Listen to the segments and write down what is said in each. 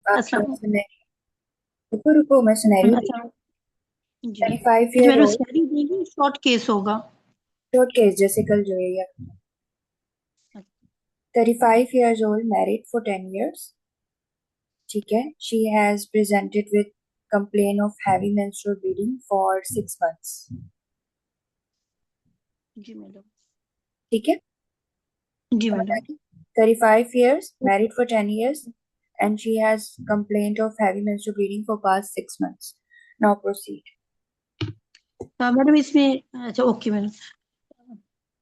आपका अस्सलाम। रुको रुको, मैं सिनेरियो दी। अच्छा। जी। 25 अच्छा, ईयर मैंने ओल्ड। सैलरी देगी, शॉर्ट केस होगा। शॉर्ट केस जैसे कल जो है। 35 years old, married for 10 years. ठीक है, she has presented with complaint of heavy menstrual bleeding for 6 months. जी मैडम। ठीक है, जी अब मैडम। बताइए। 35 years, married for 10 years, and she has complaint of heavy menstrual bleeding for past 6 months. Now proceed. Madam इसमें अच्छा, okay madam.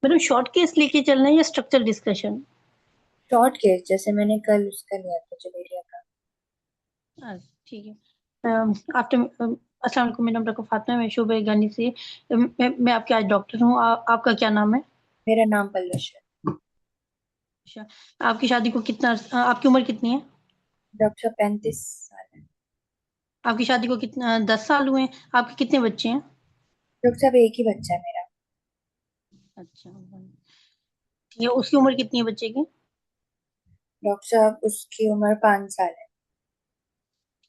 Madam short case लेके चलना है या स्ट्रक्चर डिस्कशन? शॉर्ट केस जैसे मैंने कल उसका लिया था, जवेरिया का। ठीक है। आफ्टर अस्सलाम वालेकुम मैडम, डॉक्टर फातिमा, मैं शोभा गानी से। मैं आपके आज डॉक्टर हूँ। आपका क्या नाम है? मेरा नाम पल्लवी है। अच्छा। आपकी शादी को कितना आपकी उम्र कितनी है? डॉक्टर 35 साल है। आपकी शादी को कितना 10 साल हुए हैं? आपके कितने बच्चे हैं? डॉक्टर साहब एक ही बच्चा है मेरा। अच्छा। ठीक है, उसकी उम्र कितनी है बच्चे की? डॉक्टर साहब उसकी उम्र 5 साल है।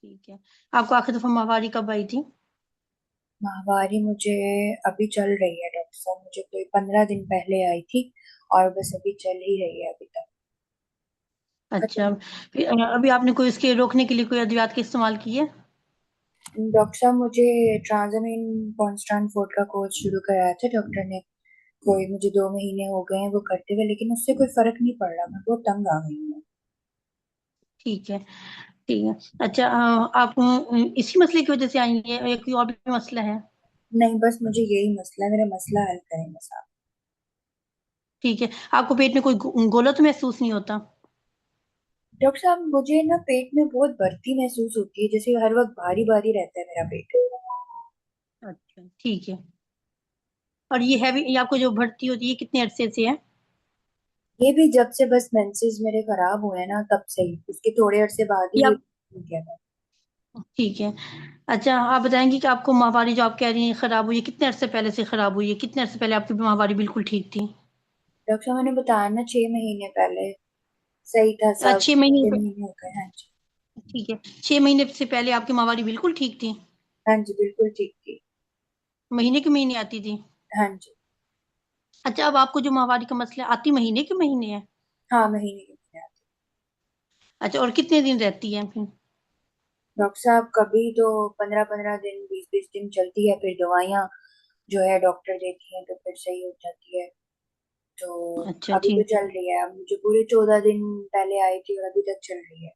ठीक है। आपको आखिरी दफा माहवारी कब आई थी? माहवारी मुझे अभी चल रही है डॉक्टर साहब, मुझे कोई 15 दिन पहले आई थी और बस अभी चल ही रही है अभी तक। अच्छा। फिर अभी आपने कोई इसके रोकने के लिए कोई अद्वियात के इस्तेमाल किए? डॉक्टर साहब मुझे ट्रांजामिन कॉन्स्टेंट फोर्ट का कोर्स शुरू कराया था डॉक्टर ने। कोई मुझे 2 महीने हो गए हैं वो करते हुए, लेकिन उससे कोई फर्क नहीं पड़ रहा, मैं बहुत तंग आ गई हूँ। ठीक है। ठीक है। अच्छा, आप इसी मसले की वजह से आई है या कोई और भी मसला है? नहीं, बस मुझे यही मसला है, मेरा मसला हल करें बस आप। ठीक है। आपको पेट में कोई गोला तो महसूस नहीं होता? डॉक्टर साहब मुझे ना पेट में बहुत भरती महसूस होती है, जैसे हर वक्त भारी भारी रहता है मेरा पेट। अच्छा, ठीक है। और ये हैवी, ये आपको जो भर्ती होती है, कितने अरसे से है? ये भी जब से बस मेंसेस मेरे खराब हुए हैं ना तब से ही, उसके थोड़े अरसे बाद ये ही आप हो गया था। ठीक है। अच्छा, आप बताएंगे कि आपको माहवारी जो आप कह रही हैं खराब हुई है, कितने अरसे पहले से खराब हुई है? कितने अरसे पहले आपकी माहवारी बिल्कुल ठीक थी? डॉक्टर साहब मैंने बताया ना, 6 महीने पहले सही था सब। 6 महीने 6 महीने हो गए, हाँ जी। ठीक है। 6 महीने से पहले आपकी माहवारी बिल्कुल ठीक थी? हाँ जी, बिल्कुल ठीक थी। महीने के महीने आती थी? हाँ जी। अच्छा, अब आपको जो माहवारी का मसला है, आती महीने के महीने है? हाँ, महीने के महीने आती। अच्छा, और कितने दिन रहती है फिर? डॉक्टर साहब कभी तो 15-15 दिन, 20-20 दिन चलती है, फिर दवाइयाँ जो है डॉक्टर देती हैं तो फिर सही हो जाती है। तो अच्छा, अभी तो ठीक है। चल रही है, अब मुझे पूरे 14 दिन पहले आई थी और अभी तक चल रही है।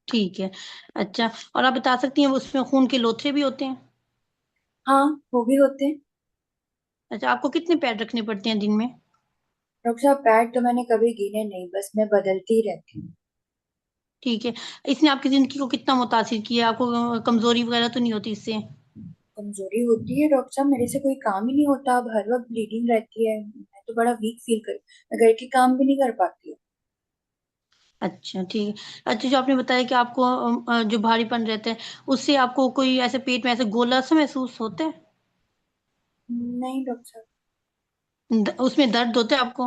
ठीक है। अच्छा, और आप बता सकती हैं वो उसमें खून के लोथड़े भी होते हैं? हाँ, वो भी होते हैं। अच्छा, आपको कितने पैड रखने पड़ते हैं दिन में? डॉक्टर साहब पैड तो मैंने कभी गिने नहीं, बस मैं बदलती ही रहती हूँ। ठीक है। इसने आपकी जिंदगी को कितना मुतासिर किया? आपको कमजोरी वगैरह तो नहीं होती इससे? कमजोरी होती है डॉक्टर साहब, मेरे से कोई काम ही नहीं होता, अब हर वक्त ब्लीडिंग रहती है, मैं तो बड़ा वीक फील कर, मैं घर के काम भी नहीं कर पाती हूँ। अच्छा, ठीक है। अच्छा, जो आपने बताया कि आपको जो भारीपन रहता है, उससे आपको कोई ऐसे पेट में ऐसे गोला सा महसूस होता है? नहीं डॉक्टर साहब। उसमें दर्द होता है आपको?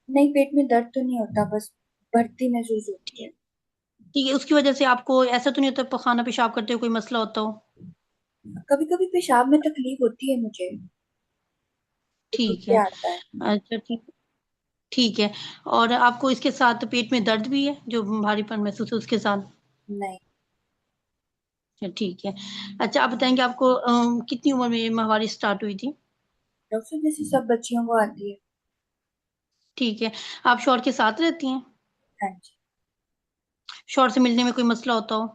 नहीं, पेट में दर्द तो नहीं होता, बस भरती महसूस होती है। ठीक। ठीक है, उसकी वजह से आपको ऐसा तो नहीं होता पखाना पेशाब करते हुए कोई मसला होता हो? कभी कभी पेशाब में तकलीफ होती है मुझे, रुक ठीक के है। आता है। अच्छा, ठीक। ठीक है। और आपको इसके साथ पेट में दर्द भी है जो भारीपन महसूस है उसके साथ? नहीं। अच्छा, ठीक है। अच्छा, आप बताएंगे आपको कितनी उम्र में ये माहवारी स्टार्ट हुई थी? डॉक्टर साहब जैसे सब बच्चियों को आती है। ठीक है। आप शौहर के साथ रहती हैं? हाँ जी। शौहर से मिलने में कोई मसला होता हो?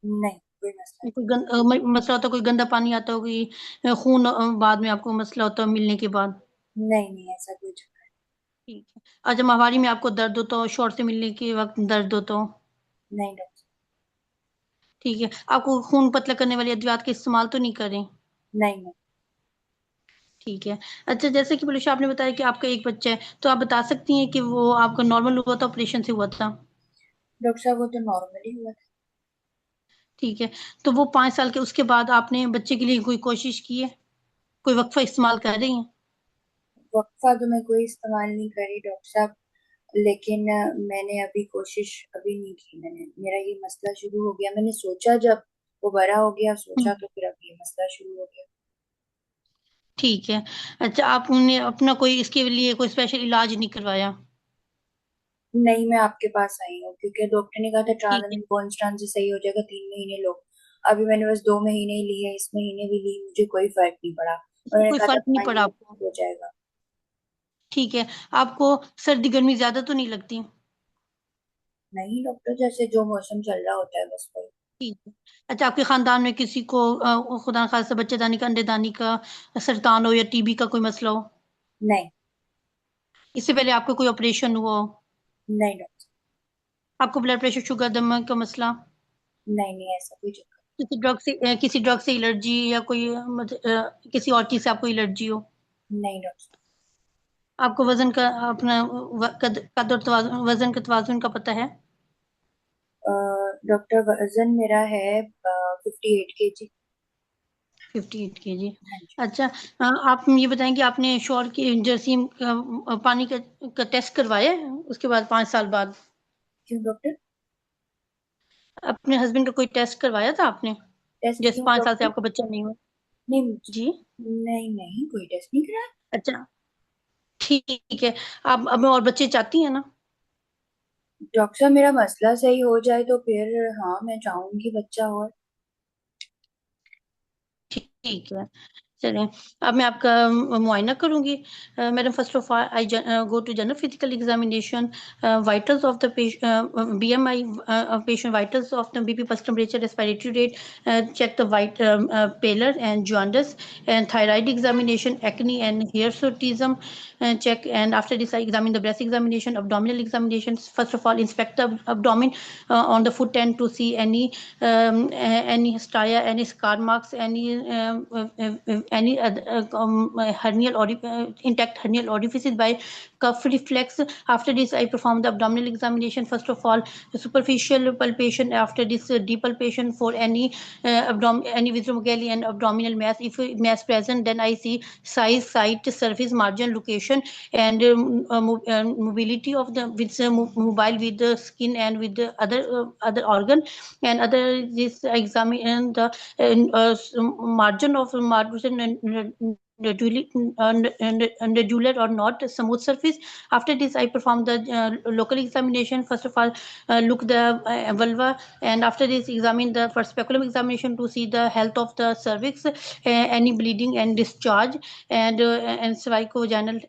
नहीं, कोई मसला कोई मसला होता हो, कोई गंदा पानी आता हो, कोई खून बाद में आपको मसला होता हो मिलने के बाद? नहीं। नहीं नहीं, ऐसा कोई चक्कर ठीक है। अच्छा, माहवारी में आपको दर्द होता हो, शौहर से मिलने के वक्त दर्द होता हो? नहीं डॉक्टर ठीक है। आपको खून पतला करने वाली अद्वियात का इस्तेमाल तो नहीं करें? साहब। नहीं नहीं। ठीक है। अच्छा, जैसे कि बलूशा आपने बताया कि आपका एक बच्चा है, तो आप बता सकती हैं कि वो आपका नॉर्मल हुआ था, ऑपरेशन से हुआ था? डॉक्टर साहब वो तो नॉर्मली हुआ था। ठीक है। तो वो 5 साल के उसके बाद आपने बच्चे के लिए कोई कोशिश की है? कोई वक्फा इस्तेमाल कर रही हैं? वक्फा तो मैं कोई इस्तेमाल नहीं करी डॉक्टर साहब। लेकिन मैंने अभी कोशिश अभी नहीं की। मैंने, मेरा ये मसला शुरू हो गया, मैंने सोचा जब वो बड़ा हो गया सोचा, तो फिर अब ये मसला शुरू हो गया। ठीक है। अच्छा, आपने अपना कोई इसके लिए कोई स्पेशल इलाज नहीं करवाया? नहीं, मैं आपके पास आई हूँ क्योंकि डॉक्टर ने कहा था ठीक है। ट्रांजमीन कॉन्स्टेंट से सही हो जाएगा, 3 महीने लो। अभी मैंने बस 2 महीने ही ली है, इस महीने भी ली, मुझे कोई फर्क नहीं पड़ा। इससे उन्होंने कोई कहा था फर्क नहीं पड़ा 5 दिन आपको? हो जाएगा। ठीक है। आपको सर्दी गर्मी ज्यादा तो नहीं लगती? नहीं डॉक्टर, जैसे जो मौसम चल रहा होता है बस वही। ठीक है। अच्छा, आपके खानदान में किसी को खुदा न खास्ता बच्चेदानी का, अंडेदानी का, सरतान हो या टीबी का कोई मसला हो? नहीं। इससे पहले आपका कोई ऑपरेशन हुआ हो? नहीं डॉक्टर। आपको ब्लड प्रेशर, शुगर, दमा का मसला? नहीं नहीं, ऐसा कोई चक्कर किसी ड्रग से एलर्जी या कोई किसी और चीज से आपको एलर्जी हो? नहीं डॉक्टर। आपको वजन का अपना कद और वजन का तवाजुन का पता है? डॉक्टर, वजन मेरा है 58 kg। 58 kg। हाँ जी। अच्छा, आप ये बताएं कि आपने शोर की जर्सीम पानी का टेस्ट करवाया है उसके बाद 5 साल बाद? क्यों डॉक्टर? अपने हस्बैंड का कोई टेस्ट करवाया था आपने, टेस्ट जैसे क्यों 5 साल से डॉक्टर? आपका बच्चा नहीं हुआ? नहीं जी। नहीं नहीं, कोई टेस्ट नहीं करा। अच्छा, ठीक है। आप अब और बच्चे चाहती हैं ना? डॉक्टर साहब, मेरा मसला सही हो जाए तो फिर हाँ, मैं चाहूंगी बच्चा और। ठीक है। चलें, अब मैं आपका मुआयना करूंगी। Madam, first of all I go to general physical examination, vitals of the BMI patient, vitals of the BP, pulse, temperature, respiratory rate, check the white pallor and jaundice, and thyroid examination, acne and hirsutism check. And after this I examine the breast examination, abdominal examinations. First of all, inspect the abdomen on the foot end to see any stria, any scar marks, any hernial intact hernial orifices by cuff reflex. After this, I perform the abdominal examination. First of all, superficial palpation. After this, deep palpation for any viscerally and abdominal mass. If mass present, then I see size, site, surface, margin, location, and mobility of the with mobile with the skin and with the other organ, and other this examine the margin of margin and nodular or not smooth surface. After this, I perform the local examination. First of all, look the vulva, and after this, examine the first speculum examination to see the health of the cervix, any bleeding and discharge, and cervicovaginal,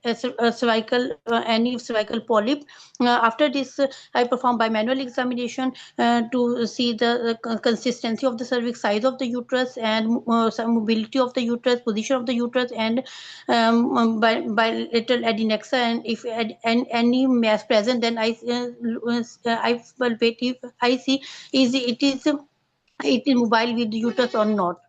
cervical, any cervical polyp. After this, I perform bimanual examination to see the consistency of the cervix, size of the uterus, and some mobility of the uterus, position of the uterus, and bilateral adnexa. And if any mass present, then I palpate if I see it is mobile with the uterus or not.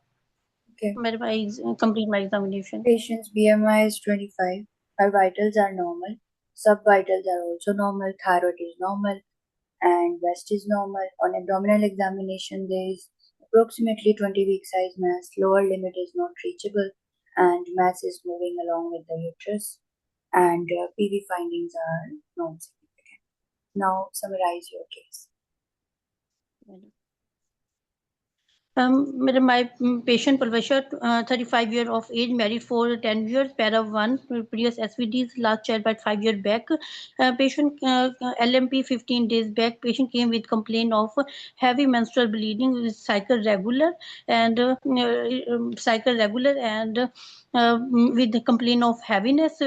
Okay. I complete my examination. Patient's BMI is 25. Her vitals are normal. Sub vitals are also normal. Thyroid is normal and breast is normal. On abdominal examination, there is approximately 20 week size mass. Lower limit is not reachable, and mass is moving along with the uterus. And PV findings are non significant. Now, summarize your case. Madam, my patient Pulvesha, 35 year of age, married for 10 years, para one, previous SVDs, last child by 5 year back. Patient LMP 15 days back. Patient came with complaint of heavy menstrual bleeding with cycle regular and with the complaint of heaviness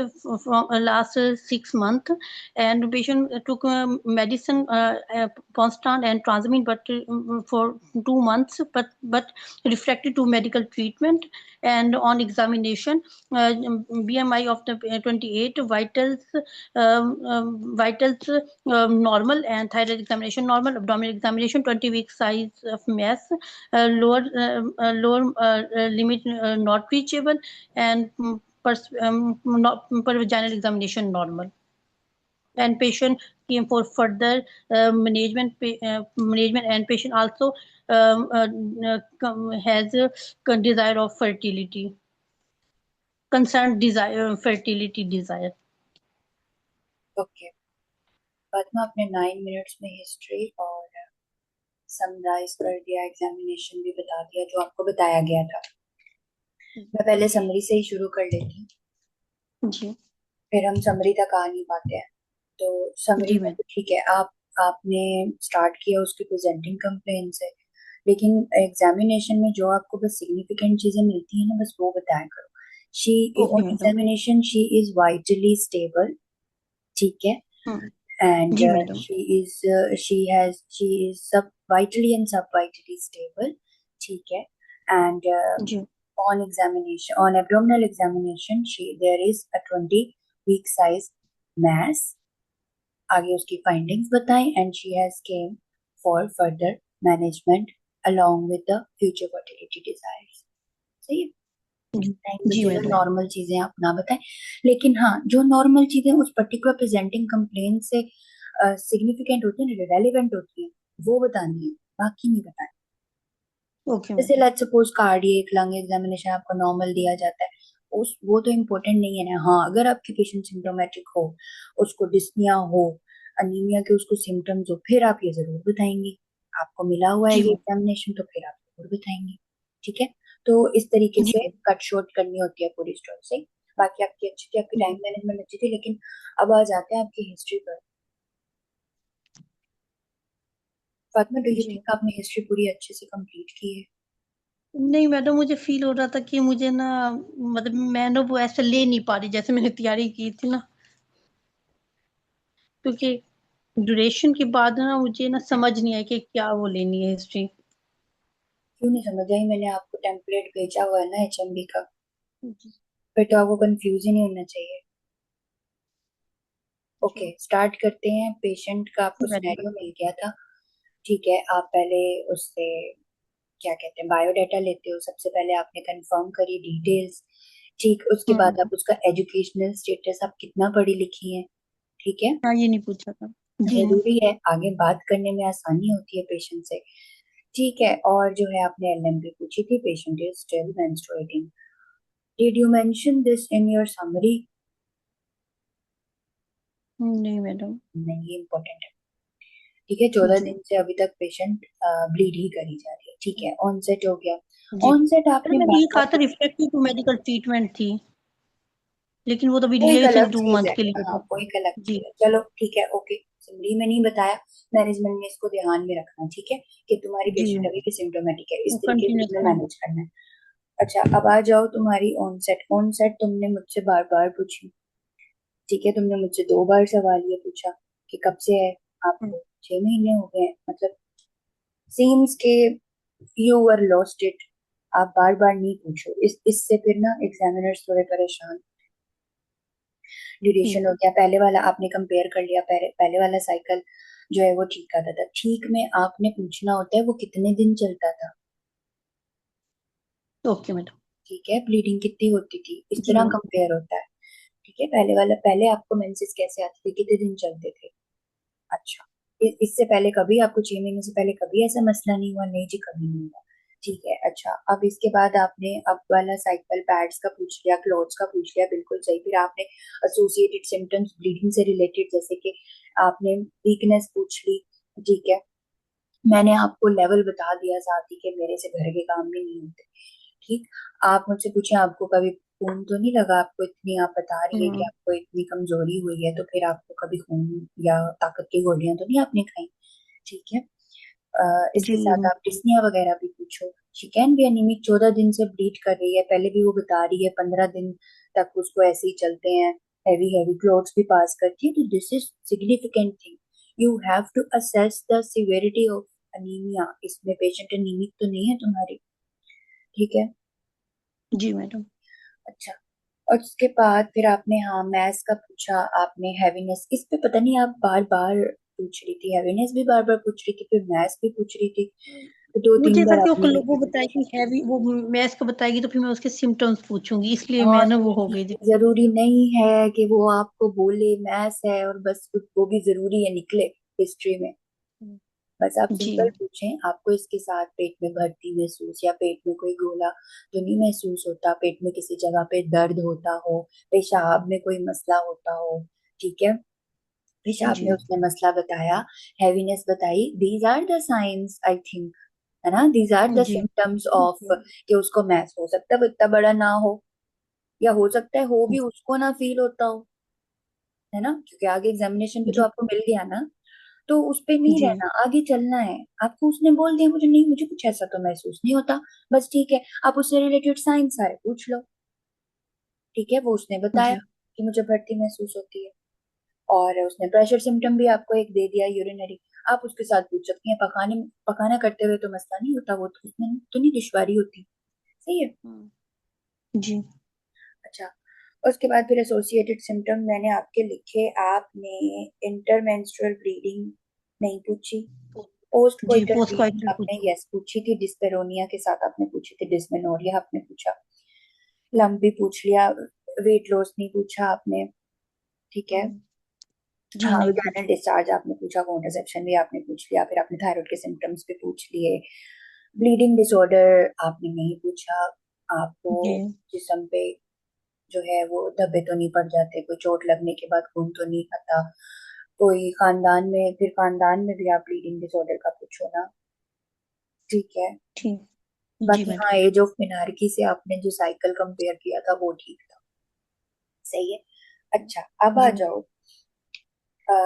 from last 6 months. And patient took medicine, constant and transmit, but for 2 months, but refracted to medical treatment. And on examination, BMI of the 28, vitals normal, and thyroid examination normal, abdominal examination 20 week size of mass, lower limit not reachable, and not per vaginal examination normal. And patient came for further management, and patient also has a desire of fertility, concerned desire, fertility desire. Okay. Fatima आपने 9 minutes में history और summarise कर दिया, examination भी बता दिया जो आपको बताया गया था। मैं पहले समरी से ही शुरू कर लेती हूँ, जी फिर हम समरी तक आ नहीं पाते हैं। तो समरी जी में मैडम। तो ठीक है, आप आपने स्टार्ट किया उसकी प्रेजेंटिंग कंप्लेन से, लेकिन एग्जामिनेशन में जो आपको बस सिग्निफिकेंट चीजें मिलती है ना, बस वो बताया करो। She okay on madam. Examination she is vitally stable, ठीक है, हम्म। and जी madam. she is sub vitally and sub vitally stable, ठीक है, and ji on examination, on abdominal examination, she there is a 20 week size mass, आगे उसकी findings बताएं, and she has came for further management along with the future fertility desires। सही है। जी time जी बचे जो madam. Normal चीजें आप ना बताएं, लेकिन हाँ जो नॉर्मल चीजें उस पर्टिकुलर प्रेजेंटिंग कंप्लेन से सिग्निफिकेंट होती है, रेलेवेंट होती है, वो बतानी है, बाकी नहीं बताए। ओके जैसे madam. Let's suppose cardiac lung examination आपको नॉर्मल दिया जाता है, उस वो तो इम्पोर्टेंट नहीं है ना। हाँ अगर आपकी पेशेंट सिम्टोमेटिक हो, उसको डिस्निया हो, अनीमिया के उसको सिम्टम्स हो, फिर आप ये जरूर बताएंगे। आपको मिला हुआ है जी ये मैडम। एग्जामिनेशन, तो फिर आप जरूर बताएंगे। ठीक है, तो इस तरीके जी से मैडम। कट शॉर्ट करनी होती है पूरी स्टोरी से। बाकी आपकी अच्छी थी, आपकी टाइम जी मैनेजमेंट अच्छी थी, लेकिन अब आ जाते हैं आपकी हिस्ट्री पर। फातिमा, डू यू जी थिंक आपने हिस्ट्री पूरी अच्छे से कंप्लीट की है? नहीं मैडम, मुझे फील हो रहा था कि मुझे ना, मतलब मैं ना वो ऐसे ले नहीं पा रही जैसे मैंने तैयारी की थी ना, क्योंकि ड्यूरेशन के बाद ना मुझे ना समझ नहीं आई कि क्या वो लेनी है हिस्ट्री। क्यों नहीं समझ आई? मैंने आपको टेम्पलेट भेजा हुआ है ना एचएमबी का, जी फिर तो आपको कंफ्यूज ही नहीं होना चाहिए। जी ओके, स्टार्ट करते हैं। पेशेंट का आपको मैडम। सिनेरियो मिल गया था, ठीक है। आप पहले उससे क्या कहते हैं बायोडाटा लेते हो, सबसे पहले आपने कंफर्म करी डिटेल्स, ठीक। उसके बाद हम्म। आप उसका एजुकेशनल स्टेटस, आप कितना पढ़ी लिखी हैं, ठीक है। हाँ, ये नहीं पूछा था। जी जरूरी है, आगे बात करने में आसानी होती है पेशेंट से, ठीक है। और जो है आपने एलएमपी पूछी थी, patient is still menstruating. Did you mention this in your summary? नहीं मैडम। नहीं, ये इम्पोर्टेंट है, ठीक है। 14 जी दिन से अभी तक पेशेंट ब्लीड ही करी जा रही है, ठीक है। ऑनसेट हो गया। जी ऑनसेट मैडम, आपने मैंने बार ये कहा था बार, रिफ्लेक्टिव टू मेडिकल ट्रीटमेंट थी, लेकिन वो तो अभी वो एक डिले सिर्फ अलग टू चीज मंथ है। के लिए हाँ था। वो एक अलग जी चीज है, चलो ठीक है, ओके। सिमरी में नहीं बताया, मैनेजमेंट ने इसको ध्यान में रखना, ठीक है, कि तुम्हारी जी पेशेंट अभी भी सिम्टोमेटिक है, इस वो तरीके से तुम्हें कंटिन्यूस है। मैनेज करना है। अच्छा, अब आ जाओ तुम्हारी ऑनसेट। ऑनसेट तुमने मुझसे बार बार पूछी, ठीक है। तुमने मुझसे 2 बार सवाल ये पूछा कि कब से है, हम्म। आपको 6 महीने हो गए हैं, मतलब सीम्स के यू वर लॉस्ट इट। आप बार बार नहीं पूछो, इस इससे फिर ना एग्जामिनर्स थोड़े परेशान। ड्यूरेशन ठीक। हो गया, पहले वाला आपने कंपेयर कर लिया, पहले वाला साइकिल जो है वो ठीक आता था, ठीक में आपने पूछना होता है वो कितने दिन चलता था, ओके मैडम। ठीक है। ब्लीडिंग कितनी होती थी, इस जी तरह मैडम। कंपेयर होता है, ठीक है। पहले वाला, पहले आपको मेंसेस कैसे आते थे, कितने दिन चलते थे? अच्छा, इससे पहले कभी आपको 6 महीने से पहले कभी ऐसा मसला नहीं हुआ? नहीं जी, कभी नहीं हुआ, ठीक है। अच्छा, अब इसके बाद आपने अब वाला साइकिल पैड्स का पूछ लिया, क्लोथ्स का पूछ लिया, बिल्कुल सही। फिर आपने एसोसिएटेड सिम्टम्स ब्लीडिंग से रिलेटेड, जैसे कि आपने वीकनेस पूछ ली, ठीक है। मैंने आपको लेवल बता दिया साथ ही कि मेरे से घर के काम भी नहीं होते, ठीक। आप मुझसे पूछे आपको कभी खून तो नहीं लगा, आपको इतनी, आप बता रही है कि हम्म। आपको इतनी कमजोरी हुई है, तो फिर आपको कभी खून या ताकत की गोलियां तो नहीं आपने खाई, ठीक है। जी इसके साथ आप डिस्निया वगैरह भी पूछो। शी कैन बी एनीमिक, 14 दिन से ब्लीड कर रही है, पहले भी वो बता रही है 15 दिन तक उसको ऐसे ही चलते हैं, हैवी हैवी क्लोथ्स भी पास करती है, तो this is significant thing. You have to assess the severity of anaemia, इसमें पेशेंट अनीमिक तो नहीं है तुम्हारी, ठीक है। जी मैडम। अच्छा, और उसके बाद फिर आपने हाँ मैथ्स का पूछा, आपने हैवीनेस, इस पे पता नहीं आप बार बार पूछ रही थी, हैवीनेस भी बार बार पूछ रही थी, फिर मैथ्स भी पूछ रही थी, तो दो मुझे तीन था बार कि आपने वो बताएगी हैवी, वो मैथ्स का बताएगी तो फिर मैं उसके सिम्टम्स पूछूंगी, इसलिए हाँ मैं ना वो हो नहीं, गई थी। जरूरी नहीं है कि वो आपको बोले मैथ्स है और बस वो भी जरूरी है निकले हिस्ट्री में। बस आप जी सिंपल पूछें, आपको इसके साथ पेट में भरती महसूस या पेट में कोई गोला तो नहीं महसूस होता, पेट में किसी जगह पे दर्द होता हो, पेशाब में कोई मसला होता हो, ठीक है। पेशाब में जी उसने मसला बताया, हैवीनेस बताई, these are the signs I think, है ना, दीज आर द जी सिम्टम्स ऑफ कि उसको मैस हो सकता है वो इतना बड़ा ना हो, या हो सकता है हो भी उसको ना फील होता हो, है ना, क्योंकि आगे एग्जामिनेशन पे तो जी आपको मिल गया ना, तो उस पे नहीं जी रहना, आगे चलना है आपको। उसने बोल दिया मुझे नहीं, मुझे कुछ ऐसा तो महसूस नहीं होता, बस ठीक है, आप उससे रिलेटेड साइंस सारे पूछ लो, ठीक है, वो उसने बताया जी कि मुझे भर्ती महसूस होती है, और उसने प्रेशर सिम्टम भी आपको एक दे दिया यूरिनरी, आप उसके साथ पूछ सकती हैं, पकाना करते हुए तो मसला नहीं होता, वो तो उसमें तो नहीं दुश्वारी होती, सही है। जी अच्छा, उसके बाद फिर एसोसिएटेड सिम्टम मैंने आपके लिखे, आपने इंटरमेंस्ट्रुअल ब्लीडिंग नहीं पूछी, पोस्ट जी कोइटल पोस्ट ब्लीडिंग क्वाइटल आपने यस पूछी थी, डिस्पेरोनिया के साथ आपने पूछी थी, डिस्मेनोरिया आपने पूछा, लंप भी पूछ लिया, वेट लॉस नहीं पूछा आपने, ठीक है। जी हाँ, नहीं वैजाइनल पूछा। डिस्चार्ज आपने पूछा, कॉन्ट्रासेप्शन भी आपने पूछ लिया, फिर आपने थायराइड के सिम्टम्स भी पूछ लिए, ब्लीडिंग डिसऑर्डर आपने नहीं पूछा, आपको जी जिस्म पे जो है वो धब्बे तो नहीं पड़ जाते, कोई चोट लगने के बाद खून तो नहीं आता, कोई खानदान में, फिर खानदान में भी आप ब्लीडिंग डिसऑर्डर का पूछो ना, ठीक है। ठीक। जी बाकी हाँ, मैडम। एज ऑफ मिनार्की से आपने जो साइकिल कंपेयर किया था वो ठीक था, सही है। अच्छा, अब आ जी जाओ, अ,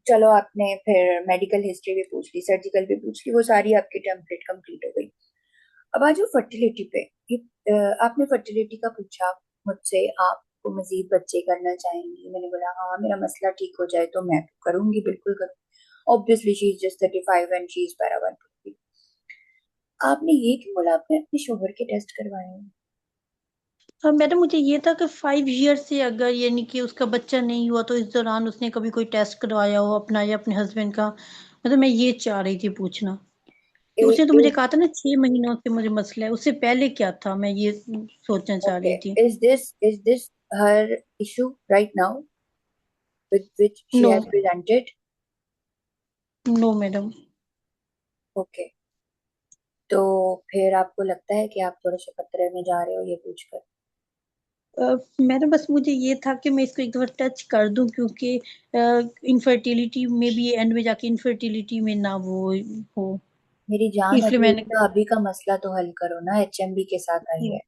चलो आपने फिर मेडिकल हिस्ट्री भी पूछ ली, सर्जिकल भी पूछ ली, वो सारी आपकी टेम्पलेट कंप्लीट हो गई। अब आ जाओ फर्टिलिटी पे। ये, आपने फर्टिलिटी का पूछा मुझसे, आपको मजीद बच्चे करना चाहेंगी, मैंने बोला हाँ, मेरा मसला ठीक हो जाए तो मैं तो करूंगी, बिल्कुल करूँ, obviously she is just 35 and she is para 150। आपने ये क्यों बोला आपने अपने शोहर के टेस्ट करवाए हैं? हाँ मैडम, मुझे ये था कि 5 ईयर से अगर यानी कि उसका बच्चा नहीं हुआ तो इस दौरान उसने कभी कोई टेस्ट करवाया हो अपना या अपने हस्बैंड का, मतलब मैं ये चाह रही थी पूछना कि उसने तो मुझे इज कहा था ना 6 महीनों से मुझे मसला है, उससे पहले क्या था, मैं ये सोचना चाह ओके, रही थी। Is this her issue right now with which she no. has presented? No madam. Okay, तो फिर आपको लगता है कि आप थोड़े से खतरे में जा रहे हो ये पूछकर? मैडम बस मुझे ये था कि मैं इसको एक दफा टच कर दूं, क्योंकि इनफर्टिलिटी में भी एंड में जाके इनफर्टिलिटी में ना वो हो, मेरी जान, इसलिए अभी मैंने उसका कहा। अभी का मसला तो हल करो ना, एचएमबी के साथ आई है,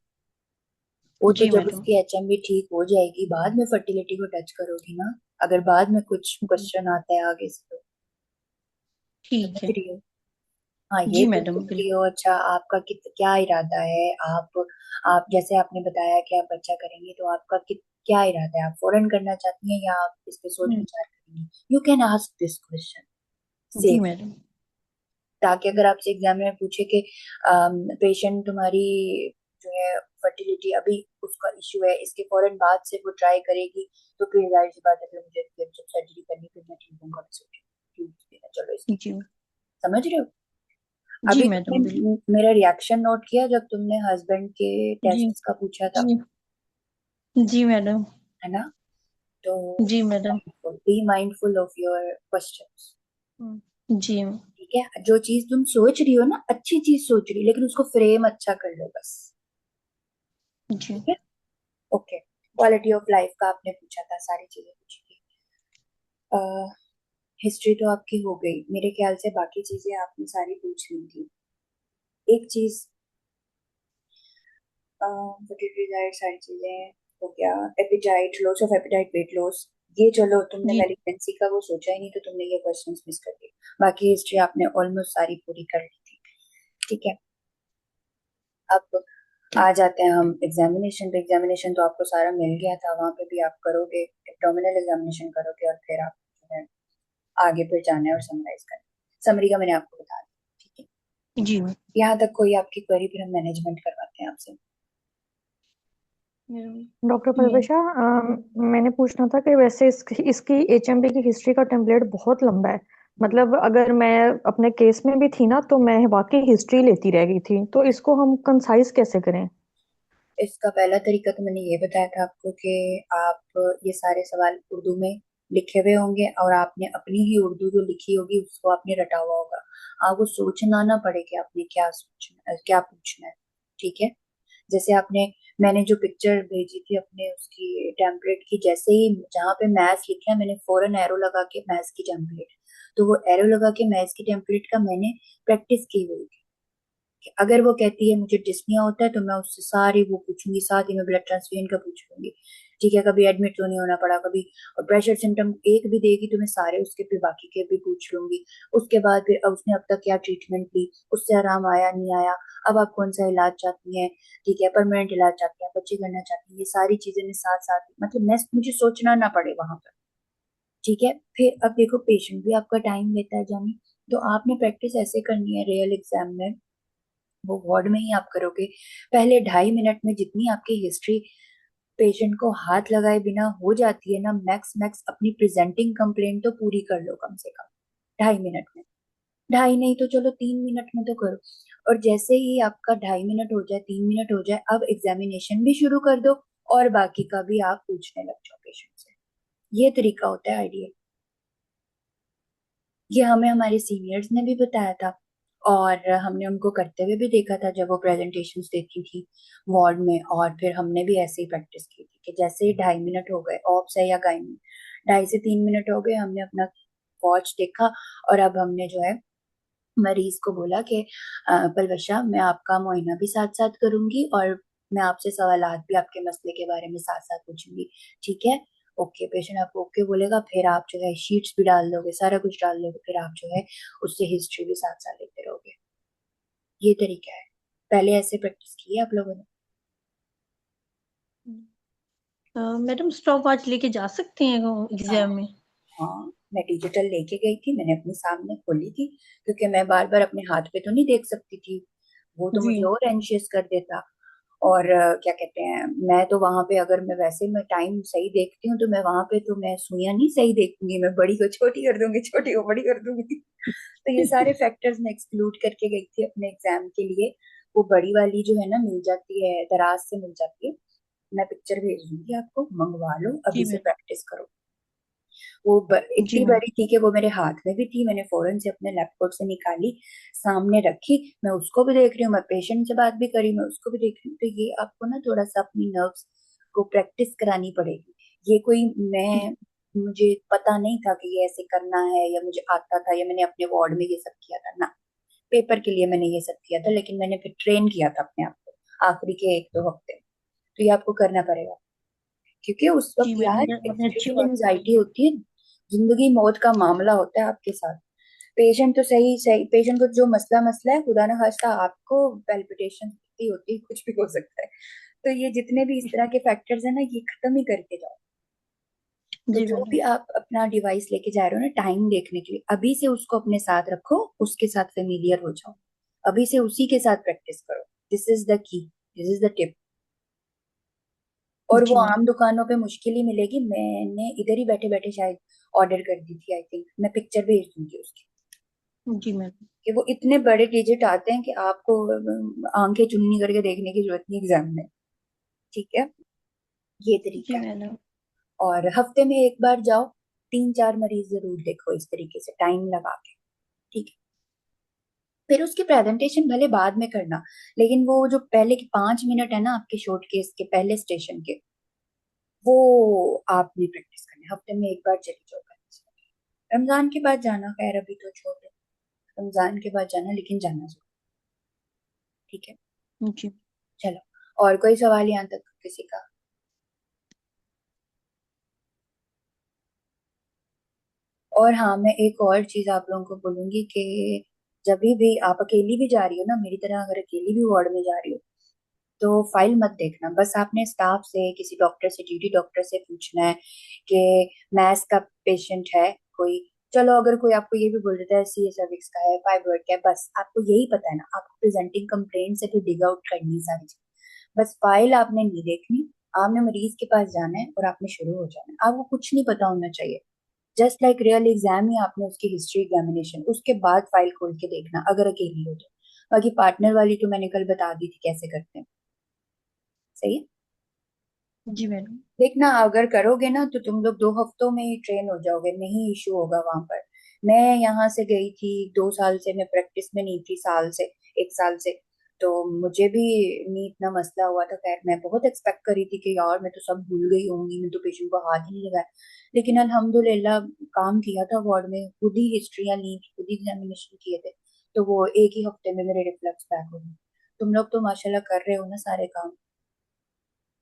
वो तो जी जब मैडम। उसकी एचएमबी ठीक हो जाएगी बाद में फर्टिलिटी को टच करोगी ना, अगर बाद में कुछ क्वेश्चन आता है आगे से तो। समझ ठीक है। रही हो? हाँ, ये जी पूछ मैडम सकती बिल्कुल। हो। अच्छा, आपका क्या इरादा है, आप जैसे आपने बताया कि आप बच्चा करेंगी, तो आपका क्या इरादा है, आप फौरन करना चाहती हैं या आप इस पे सोच हम्म, विचार करेंगी? You can ask this question जी सेफ, मैडम। ताकि अगर आपसे एग्जाम में पूछे कि पेशेंट तुम्हारी जो है फर्टिलिटी अभी उसका इशू है, इसके फौरन बाद से वो ट्राई करेगी, तो फिर जाहिर सी बात है फिर मुझे फिर जब सर्जरी करनी फिर मैं ठीक हूँ, चलो इसकी, जी। समझ रहे हो? जी अभी मैडम बिल्कुल। तुमने मेरा रिएक्शन नोट किया जब तुमने हस्बैंड के जी टेस्ट का पूछा था, जी। जी मैडम। है ना, तो जी madam. Be mindful of your questions, जी। ठीक है, जो चीज तुम सोच रही हो ना, अच्छी चीज सोच रही हो, लेकिन उसको फ्रेम अच्छा कर लो बस, जी। ठीक है। ओके, क्वालिटी ऑफ लाइफ का आपने पूछा था, सारी चीजें पूछी थी, हिस्ट्री तो आपकी हो गई मेरे ख्याल से, बाकी चीजें आपने सारी पूछ ली थी। एक चीज, डिजायर सारी चीजें हो गया, appetite, loss of appetite, weight loss, ये चलो तुमने जी मेलिग्नेंसी का वो सोचा ही नहीं, तो तुमने ये क्वेश्चंस मिस कर दिए, बाकी हिस्ट्री आपने ऑलमोस्ट सारी पूरी कर ली थी, ठीक है। अब आ ठीक। जाते हैं हम एग्जामिनेशन पे। एग्जामिनेशन तो आपको सारा मिल गया था, वहां पे भी आप करोगे, एब्डोमिनल एग्जामिनेशन करोगे, और फिर आप जो है आगे फिर जाना है और समराइज करना है। समरी का मैंने आपको बता दिया, ठीक है। जी यहाँ तक कोई आपकी क्वेरी, फिर हम मैनेजमेंट करवाते हैं आपसे। Doctor madam. परवेशा, मैंने पूछना था कि वैसे इसकी एचएमबी की हिस्ट्री का टेम्पलेट बहुत लंबा है। मतलब अगर मैं अपने केस में भी थी ना तो मैं वाकई हिस्ट्री लेती रह गई थी, तो इसको हम कंसाइज कैसे करें? इसका पहला तरीका तो मैंने ये बताया था आपको कि आप ये सारे सवाल उर्दू में लिखे हुए होंगे, और आपने अपनी ही उर्दू जो लिखी होगी उसको आपने रटा हुआ होगा, आपको सोचना ना पड़े कि आपने क्या सोचना क्या पूछना है, ठीक है। जैसे मैंने जो पिक्चर भेजी थी अपने उसकी टेम्पलेट की, जैसे ही जहाँ पे मैथ्स लिखा मैंने फौरन एरो लगा के मैथ्स की टेम्पलेट, तो वो एरो लगा के मैथ्स की टेम्पलेट का मैंने प्रैक्टिस की हुई थी कि अगर वो कहती है मुझे डिस्निया होता है तो मैं उससे सारी वो पूछूंगी, साथ ही मैं ब्लड ट्रांसफ्यूजन का पूछ लूंगी, ठीक है, कभी एडमिट तो नहीं होना पड़ा कभी, और प्रेशर सिम्टम एक भी देगी तो मैं सारे उसके फिर बाकी के भी पूछ लूंगी। उसके बाद फिर अब उसने अब तक क्या ट्रीटमेंट ली, उससे आराम आया नहीं आया, अब आप कौन सा इलाज चाहती हैं, ठीक है, परमानेंट इलाज चाहती हैं, बच्चे करना चाहती हैं, ये सारी चीजें मैं साथ साथ मतलब मैं मुझे सोचना ना पड़े वहां पर। ठीक है, फिर अब देखो पेशेंट भी आपका टाइम लेता है जाने, तो आपने प्रैक्टिस ऐसे करनी है रियल एग्जाम में, वो वार्ड में ही आप करोगे। पहले 2.5 मिनट में जितनी आपकी हिस्ट्री पेशेंट को हाथ लगाए बिना हो जाती है ना, मैक्स मैक्स अपनी प्रेजेंटिंग कंप्लेंट तो पूरी कर लो कम से कम 2.5 मिनट में। ढाई नहीं तो चलो 3 मिनट में तो करो। और जैसे ही आपका 2.5 मिनट हो जाए, 3 मिनट हो जाए, अब एग्जामिनेशन भी शुरू कर दो और बाकी का भी आप पूछने लग जाओ पेशेंट से। ये तरीका होता है आइडियल। ये हमें हमारे सीनियर्स ने भी बताया था और हमने उनको करते हुए भी देखा था जब वो प्रेजेंटेशंस देती थी वार्ड में, और फिर हमने भी ऐसे ही प्रैक्टिस की थी कि जैसे ही 2.5 मिनट हो गए ऑप्स है या गाइन, 2.5 से 3 मिनट हो गए, हमने अपना वॉच देखा और अब हमने जो है मरीज को बोला कि पलवशा मैं आपका मुआयना भी साथ साथ करूंगी और मैं आपसे सवालात भी आपके मसले के बारे में साथ साथ पूछूंगी, ठीक है। ओके, पेशेंट आपको ओके बोलेगा, फिर आप जो है शीट्स भी डाल दोगे, सारा कुछ डाल दोगे, फिर आप जो है उससे हिस्ट्री भी साथ साथ लिखते रहोगे। ये तरीका है। पहले ऐसे प्रैक्टिस की है आप लोगों ने? मैडम स्टॉप वॉच लेके जा सकते हैं हाँ। एग्जाम में? हाँ, मैं डिजिटल लेके गई थी, मैंने अपने सामने खोली थी क्योंकि मैं बार बार अपने हाथ पे तो नहीं देख सकती थी, वो तो जी मुझे और एंशियस कर देता। और क्या कहते हैं, मैं तो वहां पे अगर मैं वैसे मैं टाइम सही देखती हूँ तो मैं वहां पे तो मैं सुइयां नहीं सही देखूंगी, मैं बड़ी को छोटी कर दूंगी, छोटी को बड़ी कर दूंगी। तो ये सारे फैक्टर्स मैं एक्सक्लूड करके गई थी अपने एग्जाम के लिए। वो बड़ी वाली जो है ना मिल जाती है, दराज से मिल जाती है, मैं पिक्चर भेज दूंगी आपको, मंगवा लो जी अभी से मैम। प्रैक्टिस करो। वो जी इतनी मैम। बड़ी थी कि वो मेरे हाथ में भी थी, मैंने फौरन से अपने लैपटॉप से निकाली, सामने रखी, मैं उसको भी देख रही हूँ, मैं पेशेंट से बात भी करी, मैं उसको भी देख रही हूँ। तो ये आपको ना थोड़ा सा अपनी नर्व्स को प्रैक्टिस करानी पड़ेगी। ये कोई मैं मुझे पता नहीं था कि ये ऐसे करना है या मुझे आता था या मैंने अपने वार्ड में ये सब किया था ना, पेपर के लिए मैंने ये सब किया था, लेकिन मैंने फिर ट्रेन किया था अपने आप को आखिरी के 1-2 हफ्ते। तो ये आपको करना पड़ेगा क्योंकि उस जी वक्त यार मैडम, आपने अच्छी एक्सट्रीम बात एंजाइटी बताई। होती है, जिंदगी मौत का मामला होता है आपके साथ। पेशेंट तो सही सही, पेशेंट को जो मसला मसला है, खुदा ना खास्ता आपको पेल्पिटेशन होती होती कुछ भी हो सकता है। तो ये जितने भी इस तरह के फैक्टर्स है ना, ये खत्म ही करके जाओ। तो जी जो मैडम। भी आप अपना डिवाइस लेके जा रहे हो ना टाइम देखने के लिए, अभी से उसको अपने साथ रखो, उसके साथ फेमिलियर हो जाओ, अभी से उसी के साथ प्रैक्टिस करो। This is the key, this is the tip. और वो जी मैम। आम दुकानों पे मुश्किल ही मिलेगी, मैंने इधर ही बैठे बैठे शायद ऑर्डर कर दी थी, आई थिंक मैं पिक्चर भेज दूंगी उसकी, जी मैडम। कि वो इतने बड़े डिजिट आते हैं कि आपको आंखें चुन्नी करके देखने की जरूरत नहीं एग्जाम में। ठीक है, ये जी तरीका है। मैडम। और हफ्ते में एक बार जाओ, 3-4 मरीज जरूर देखो इस तरीके से टाइम लगा के, ठीक है। फिर उसकी प्रेजेंटेशन भले बाद में करना, लेकिन वो जो पहले के 5 मिनट है ना आपके शॉर्ट केस के पहले स्टेशन के, वो आपने प्रैक्टिस करनी है। हफ्ते में एक बार चली जाओ करने से। रमजान के बाद जाना, खैर अभी तो छोड़ दो, रमजान के बाद जाना, लेकिन जाना जरूर, ठीक है। जी। चलो, और कोई सवाल यहाँ तक किसी का? और हाँ, मैं एक और चीज आप लोगों को बोलूंगी कि जब भी आप अकेली भी जा रही हो ना, मेरी तरह अगर अकेली भी वार्ड में जा रही हो, तो फाइल मत देखना, बस आपने स्टाफ से किसी डॉक्टर से, ड्यूटी डॉक्टर से पूछना है कि मैथ्स का पेशेंट है कोई, चलो अगर कोई आपको ये भी बोल देता है सी सर्विक्स का है, फाइब्रॉइड का है, बस आपको यही पता है ना, आपको प्रेजेंटिंग कंप्लेंट से फिर डिग आउट करनी है सारी चीज। बस फाइल आपने नहीं देखनी, आपने मरीज के पास जाना है और आपने शुरू हो जाना है, आपको कुछ नहीं पता होना चाहिए। जस्ट लाइक रियल एग्जाम ही आपने उसकी हिस्ट्री एग्जामिनेशन, उसके बाद फाइल खोल के देखना अगर अकेली हो तो। बाकी पार्टनर वाली तो मैंने कल बता दी थी कैसे करते हैं, सही है। जी मैडम। देखना अगर करोगे ना तो तुम लोग 2 हफ्तों में ही ट्रेन हो जाओगे, नहीं इशू होगा वहां पर। मैं यहाँ से गई थी 2 साल से, मैं प्रैक्टिस में नहीं थी साल से, 1 साल से, तो मुझे भी नहीं इतना मसला हुआ था। खैर मैं बहुत एक्सपेक्ट करी थी कि यार मैं तो सब भूल गई होंगी, मैं तो पेशेंट को हाथ ही नहीं लगाया, लेकिन अल्हम्दुलिल्लाह काम किया था वार्ड में, खुद ही हिस्ट्रियां ली, खुद ही एग्जामिनेशन किए थे, तो वो एक ही हफ्ते में मेरे रिफ्लेक्स बैक हो गए। तुम लोग तो माशाल्लाह कर रहे हो ना सारे काम,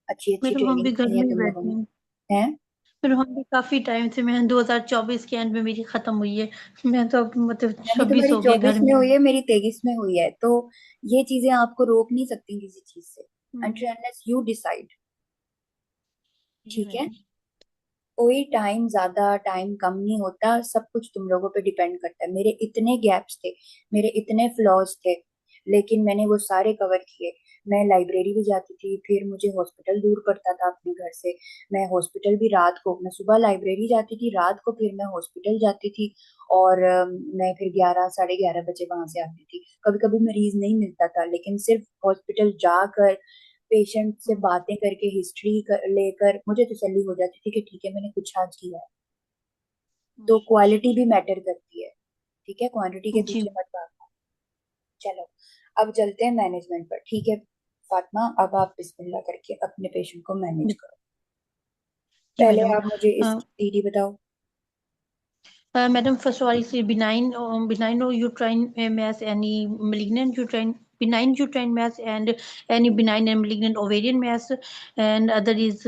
अच्छी अच्छी मैडम हम ट्रेनिंग भी घर ली है में ही तुम लोगों बैठे ने। हैं। हैं? मैडम हम भी काफी टाइम से, मैं 2024 के एंड में मेरी खत्म हुई है। मैं तो अब मतलब यानी 26 तुम्हारी हो गए 24 घर में में। हुई है, मेरी 23 में हुई है, तो ये चीजें आपको रोक नहीं सकती किसी चीज से, हम्म, until unless you decide। जी ठीक है? मैडम। कोई टाइम ज्यादा टाइम कम नहीं होता, सब कुछ तुम लोगों पे डिपेंड करता है। मेरे इतने गैप्स थे, मेरे इतने फ्लॉज थे, लेकिन मैंने वो सारे कवर किए। मैं लाइब्रेरी भी जाती थी, फिर मुझे हॉस्पिटल दूर पड़ता था अपने घर से, मैं हॉस्पिटल भी रात को, मैं सुबह लाइब्रेरी जाती थी, रात को फिर मैं हॉस्पिटल जाती थी, और मैं फिर 11 साढ़े 11 बजे वहां से आती थी। कभी कभी मरीज नहीं मिलता था, लेकिन सिर्फ हॉस्पिटल जाकर पेशेंट से हम्म, बातें करके हिस्ट्री लेकर मुझे तसल्ली हो जाती थी कि ठीक है मैंने कुछ आज किया है। तो क्वालिटी भी मैटर करती है, ठीक है, क्वांटिटी के जी। पीछे मत भागना। चलो अब चलते हैं मैनेजमेंट पर, ठीक है फातिमा, अब आप बिस्मिल्लाह करके अपने पेशेंट को मैनेज करो। जी पहले मैडम। आप मुझे इस टीडी बताओ। Madam, first of all, is benign or uterine mass, any malignant uterine, benign uterine mass, and any benign and malignant ovarian mass, and other is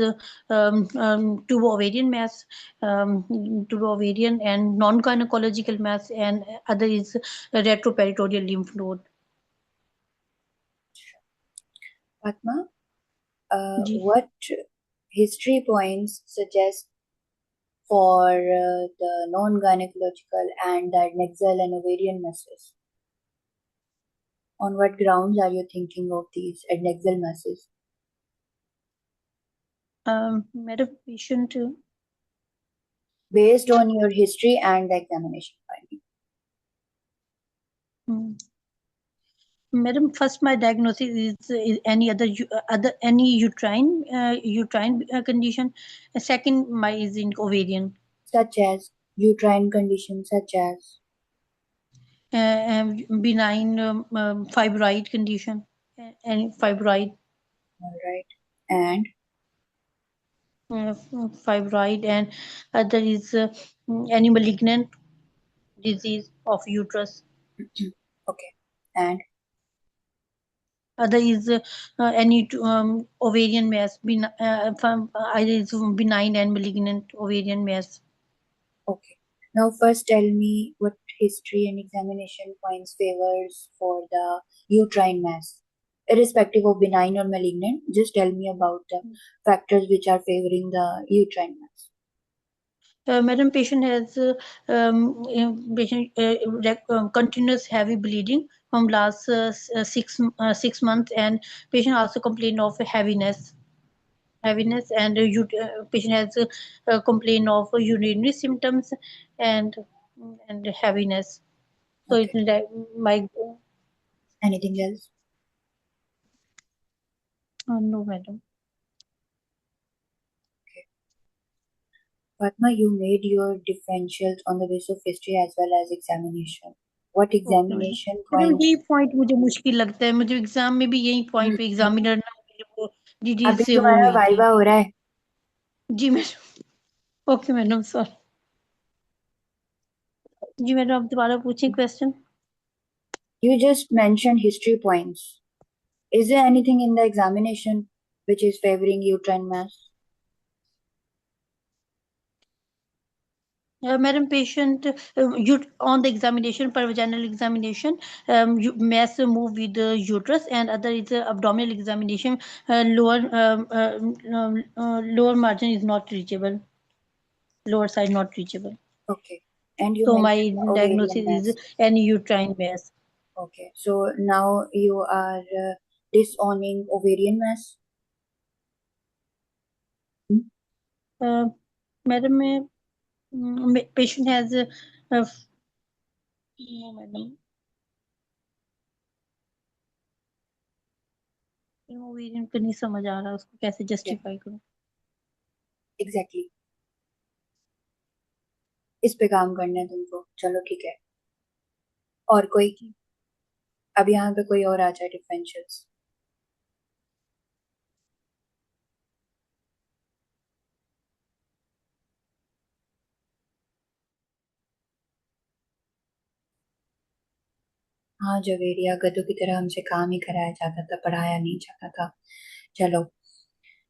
tubo-ovarian mass, tubo-ovarian and non-gynecological mass, and other is retroperitoneal lymph node. Fatima, जी what history points suggest for the non-gynecological and the adnexal and ovarian masses? On what grounds are you thinking of these adnexal masses? madam, patient. Based on your history and the examination finding. Hmm. Madam, first my diagnosis is any other any uterine condition. Second, my is in ovarian. Such as uterine conditions, such as, Benign fibroid condition, and fibroid, all right, and fibroid, and other is any malignant disease of uterus. okay, and Other is any ovarian mass, either is benign and malignant ovarian mass. okay. Now, first tell me what history and examination points favors for the uterine mass, irrespective of benign or malignant. Just tell me about the factors which are favoring the uterine mass. Madam, patient has continuous heavy bleeding from last 6 months, and patient also complain of heaviness, and patient has complain of urinary symptoms and heaviness. So it's Okay. like my Anything else? no, madam. Okay. Fatma, you made your differentials on the basis of history as well as examination. What okay madam. examination madam यही points? Point मुझे मुश्किल लगता है, मुझे exam में भी यही point पे हम्म, एग्जामिनर ना मुझे वो डिटेल अभी से वो तुम्हारा हुई थी। वाइवा हो रहा है। जी मैडम। Okay madam, sorry. जी मैडम, आप दोबारा पूछें question. You just mentioned history points. Is there anything in the examination which is favoring uterine mass? Madam, patient you on the examination per vaginal examination, mass move with the uterus, and other is abdominal examination, lower margin is not reachable, lower side not reachable. Okay. And you So my mentioned the ovarian diagnosis is mass. any uterine mass. Okay. So now you are disowning ovarian mass? Hmm? Uh, Madam, patient has no madam, ovarian पे नहीं समझ आ रहा, उसको कैसे Yeah, justify करूं। exactly. इस पे काम करना है तुमको, चलो ठीक है। और कोई? अब यहाँ पे कोई और आ जाए डिफरेंशियल्स। हाँ जवेरिया, गधों की तरह हमसे काम ही कराया जाता था, पढ़ाया नहीं जाता था। चलो,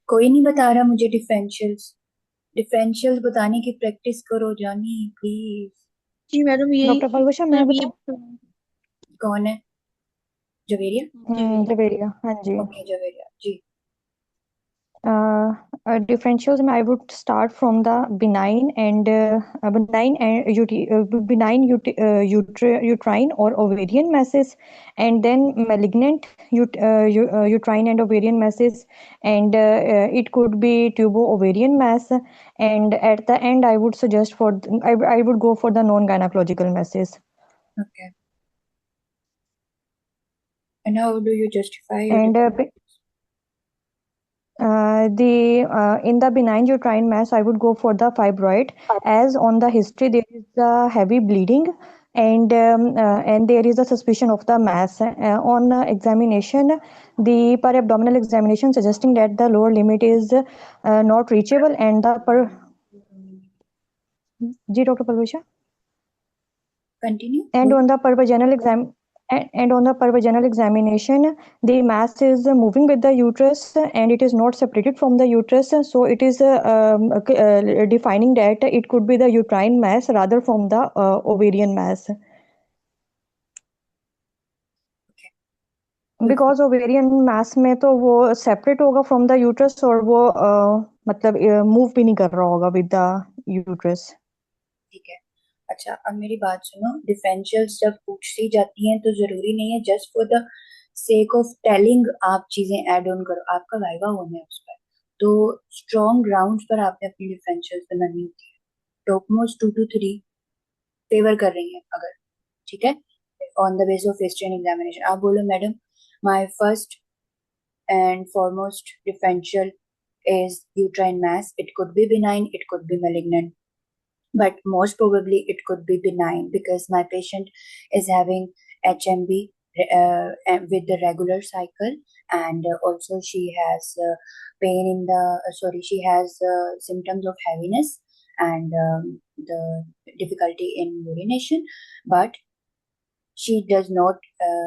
कोई नहीं बता रहा मुझे डिफरेंशियल्स। डिफरेंशियल्स बताने की प्रैक्टिस करो जानी प्लीज। जी मैडम, डॉक्टर यही परवशा मैं मैम ये बताऊं? कौन है? जवेरिया? जी। जवेरिया, हाँ जी। Okay Javeria ji. Differentials, I would start from the benign uterine or ovarian masses, and then malignant uterine and ovarian masses, and it could be tubo-ovarian mass. And at the end, I would suggest I would go for the non-gynecological masses. Okay, and how do you justify your And differentials? the in the benign uterine mass, I would go for the fibroid, as on the history there is a heavy bleeding, and there is a suspicion of the mass. On examination, the per abdominal examination suggesting that the lower limit is not reachable, and the per जी doctor Parvesha, continue. and on the pervaginal examination, the mass is moving with the uterus and it is not separated from the uterus, so it is defining that it could be the uterine mass rather from the ovarian mass, बिल्कुल because ovarian mass में तो वो separate होगा from the uterus और वो मतलब move भी नहीं कर रहा होगा with the uterus. ठीक है। अच्छा, अब मेरी बात सुनो, डिफरेंशियल्स जब पूछी जाती हैं तो जरूरी नहीं है just for the sake of telling आप चीजें ऐड ऑन करो, आपका वाइवा होना है उस पर। तो स्ट्रॉन्ग ग्राउंड्स पर आपने अपनी डिफरेंशियल्स बनानी होती है। टॉप मोस्ट 2 to 3 फेवर कर रही हैं अगर, ठीक है, on the base of history and examination आप बोलो madam, my first and foremost differential is uterine mass. It could be benign, it could be malignant, but most probably it could be benign because my patient is having HMB with the regular cycle, and also she has pain in the she has symptoms of heaviness and the difficulty in urination, but she does not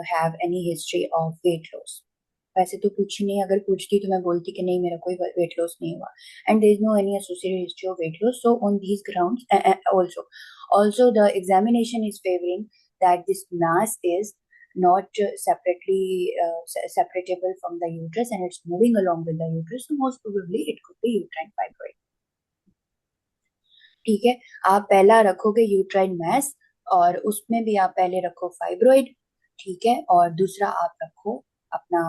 have any history of weight loss. वैसे तो पूछी नहीं, अगर पूछती तो मैं बोलती कि नहीं मेरा कोई वेट लॉस नहीं हुआ, and there is no any associated history of weight loss, so on these grounds also the examination is favoring that this mass is not separately separable from the uterus and it's moving along with the uterus, so most probably it could be uterine fibroid. ठीक है, आप पहला रखोगे uterine mess और उसमें भी आप पहले रखो फाइब्रॉइड, ठीक है, और दूसरा आप रखो अपना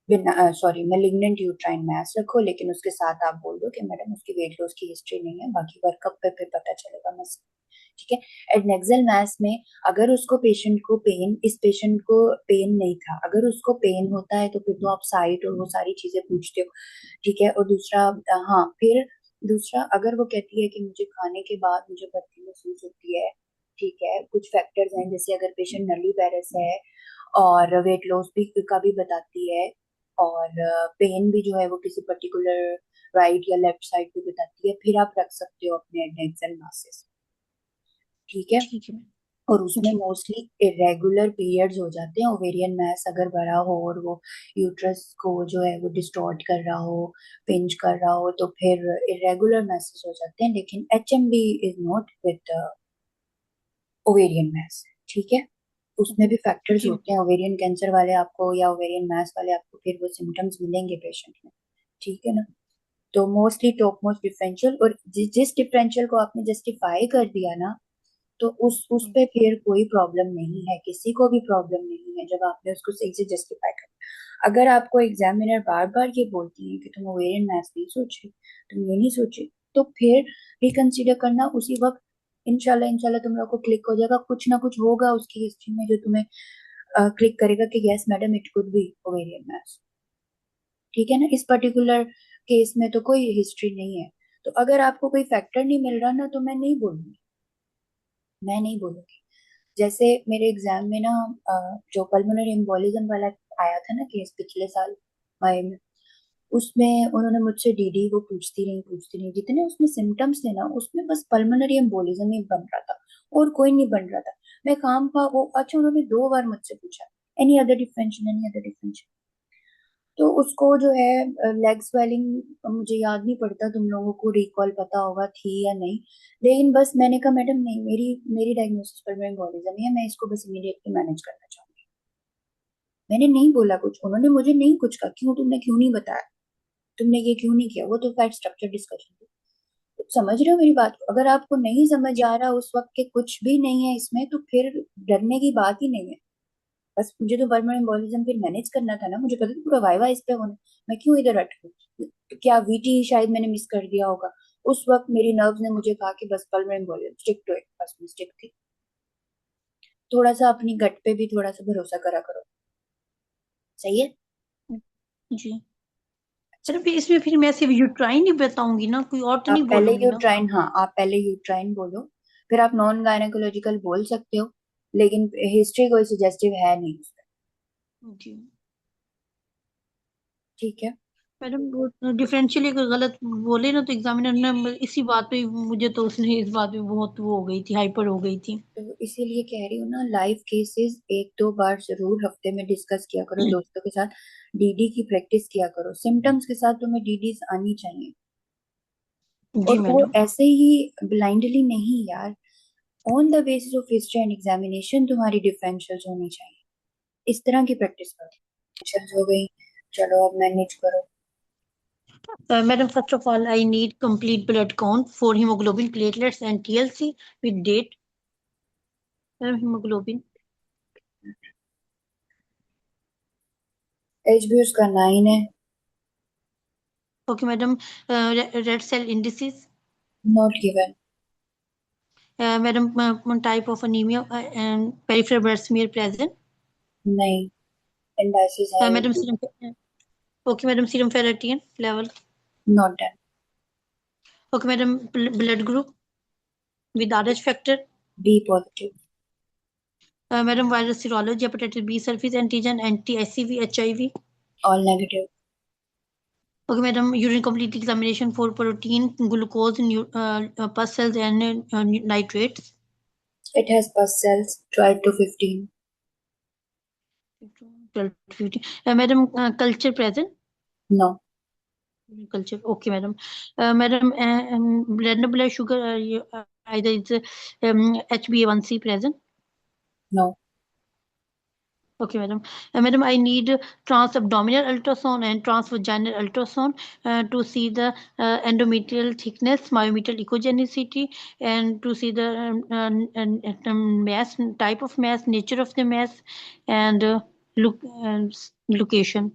मेलिग्नेंट यूट्राइन मैस रखो, लेकिन उसके साथ आप बोल दो कि मैडम उसकी वेट लॉस की हिस्ट्री नहीं है, बाकी वर्कअप पे फिर पता चलेगा मस, ठीक है। एडनेक्सल मैस में अगर उसको पेशेंट को पेन, इस पेशेंट को पेन नहीं था, अगर उसको पेन होता है तो फिर तो आप साइट और वो सारी चीजें पूछते हो, ठीक है। और दूसरा हाँ, फिर दूसरा अगर वो कहती है कि मुझे खाने के बाद मुझे भट्टी महसूस होती है, ठीक है, कुछ फैक्टर्स हैं, जैसे अगर पेशेंट नली पैरस है और वेट लॉस भी का भी बताती है और पेन भी जो है वो किसी पर्टिकुलर राइट या लेफ्ट साइड पे बताती है, फिर आप रख सकते हो अपने एडनेक्सल मासेस, ठीक है। ठीक है और उसमें जी। मोस्टली इरेगुलर पीरियड्स हो जाते हैं, ओवेरियन मास अगर भरा हो और वो यूट्रस को जो है वो डिस्टॉर्ट कर रहा हो, पिंच कर रहा हो, तो फिर इरेगुलर मैसेज हो जाते हैं, लेकिन HMB is not with ovarian mass, ठीक है। उसमें भी फैक्टर्स जी होते हैं, ओवेरियन कैंसर वाले आपको या ओवेरियन मास वाले आपको फिर वो सिम्टम्स मिलेंगे पेशेंट में, ठीक है ना। तो मोस्टली टॉप मोस्ट डिफरेंशियल, और जिस डिफरेंशियल को आपने जस्टिफाई कर दिया ना, तो उस पे फिर कोई प्रॉब्लम नहीं है, किसी को भी प्रॉब्लम नहीं है जब आपने उसको सही से जस्टिफाई कर। अगर आपको एग्जामिनर बार बार ये बोलती है कि तुम ओवेरियन मास नहीं सोचे, तुम ये नहीं सोचे, तो फिर रिकंसीडर करना उसी वक्त। इंशाल्लाह इंशाल्लाह तुम लोग को क्लिक हो जाएगा, कुछ ना कुछ होगा उसकी हिस्ट्री में जो तुम्हें क्लिक करेगा कि yes madam it could be ovarian mass, ठीक है ना। इस पर्टिकुलर केस में तो कोई हिस्ट्री नहीं है, तो अगर आपको कोई फैक्टर नहीं मिल रहा ना, तो मैं नहीं बोलूंगी, मैं नहीं बोलूंगी। जैसे मेरे एग्जाम में ना जो पल्मोनरी एम्बोलिज्म वाला आया था ना केस पिछले साल मई में, उसमें उन्होंने मुझसे डीडी वो पूछती रही, जितने उसमें सिम्टम्स थे ना उसमें बस पल्मोनरी एम्बोलिज्म ही बन रहा था और कोई नहीं बन रहा था। मैं काम का वो अच्छा, उन्होंने 2 बार मुझसे पूछा any other differential, any other differential. तो उसको जो है लेग स्वेलिंग, मुझे याद नहीं पड़ता, तुम लोगों को रिकॉल पता होगा थी या नहीं, लेकिन बस मैंने कहा मैडम नहीं, मेरी मेरी डायग्नोसिस पल्मोनरी एम्बोलिज्म है, मैं इसको बस इमीडिएटली मैनेज करना चाहूंगी। मैंने नहीं बोला कुछ, उन्होंने मुझे नहीं कुछ कहा, क्यों तुमने क्यों नहीं बताया, तुमने ये क्यों नहीं किया, वो तो फैट स्ट्रक्चर डिस्कशन थी। तो समझ रहे हो मेरी बात को? अगर आपको नहीं समझ जी आ रहा उस वक्त के कुछ भी नहीं है इसमें, तो फिर डरने की बात ही नहीं है। बस मुझे तो पल्मोनरी एम्बोलिज्म फिर मैनेज करना था ना, मुझे पता था पूरा वाइवा इस पे होना, मैं क्यों इधर अटकूं? तो क्या वीटी शायद मैंने मिस कर दिया होगा? उस वक्त मेरी नर्व्स ने मुझे कहा कि बस pulmonary embolism, stick to it, बस मिस्टेक थी। थोड़ा सा अपनी गट पे भी थोड़ा सा भरोसा करा करो। सही है। जी अच्छा, फिर इसमें फिर मैं सिर्फ यूट्राइन ही बताऊंगी ना, कोई और तो आप नहीं पहले बोलूंगी ना? यूट्राइन, हाँ आप पहले यूट्राइन बोलो, फिर आप नॉन गायनेकोलॉजिकल बोल सकते हो, लेकिन हिस्ट्री कोई सजेस्टिव है नहीं उसमें। जी ठीक है। मैडम वो डिफरेंशियली अगर गलत बोले ना तो एग्जामिनर ने इसी बात पे मुझे तो उसने इस बात पे बहुत वो हो गई थी, हाइपर हो गई थी। तो इसीलिए कह रही हूँ ना, लाइव केसेस 1-2 बार जरूर हफ्ते में डिस्कस किया करो दोस्तों के साथ, डीडी की प्रैक्टिस किया करो, सिम्टम्स के साथ तुम्हें डीडीज आनी चाहिए। जी और वो मैडम। ऐसे ही ब्लाइंडली नहीं यार, on the basis of history and examination तुम्हारी डिफरेंशियल्स होनी चाहिए, इस तरह की प्रैक्टिस करो। डिफरेंशियल्स हो गई, चलो अब मैनेज करो। Madam, first of all, I need complete blood count for hemoglobin, platelets, and TLC with date. Madam, hemoglobin. H भी उसका 9 है। Okay, madam. Red cell indices. Not given. Madam, type of anemia and peripheral blood smear present. नहीं, इंडाइसिस है ही Madam, नहीं। serum. Okay, madam, serum ferritin level. Not done. Okay, madam, blood group with RH factor. B positive. Madam, virus serology, hepatitis B surface antigen, anti-HCV, HIV. All negative. Okay, madam, urine complete examination for protein, glucose, pus cells, and nitrates. It has pus cells 12 to 15। 12 to 15. Madam, culture present. नो। Culture. Okay, madam. Madam, blood sugar, either it's HbA1c present. No. Okay, madam. Madam, I need transabdominal ultrasound and transvaginal ultrasound to see the endometrial thickness, myometrial echogenicity, and to see the mass, type of mass, nature of the mass, and location.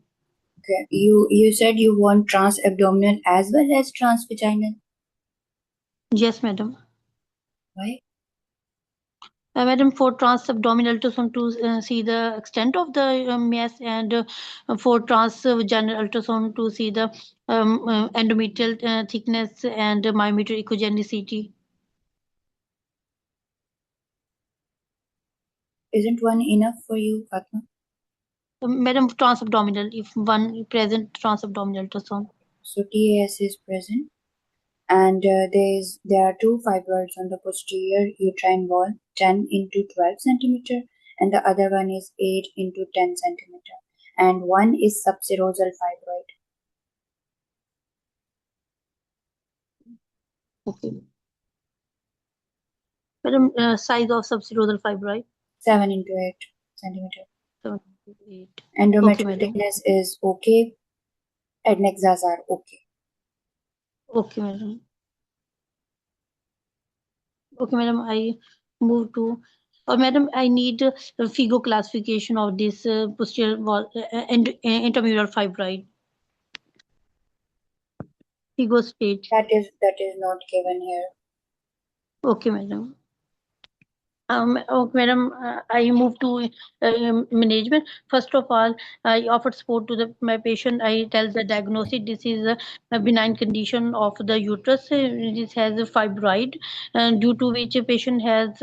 Okay, you said you want trans abdominal as well as trans vaginal. Yes, madam. Why? Madam, for transabdominal ultrasound to see the extent of the mass, and for transvaginal ultrasound to see the endometrial thickness and myometrial echogenicity. Isn't one enough for you, Fatma? Madam, transabdominal, if one present transabdominal ultrasound. So TAS is present, and there are 2 fibroids on the posterior uterine wall, 10 into 12 centimeter, and the other one is 8 into 10 centimeter, and one is subserosal fibroid. Okay. Madam, size of subserosal fibroid. 7 into 8 centimeter. 7 to 8. Okay, Endometrial madam. thickness is okay. Adnexas are okay. Okay, madam. Okay, madam. I move to. Madam, I need FIGO classification of this posterior wall and intramural fibroid. FIGO stage. That is not given here. Okay, madam. Madam, I moved to management. First of all, I offered support to my patient. I tell the diagnosis. This is a benign condition of the uterus. This has a fibroid, due to which a patient has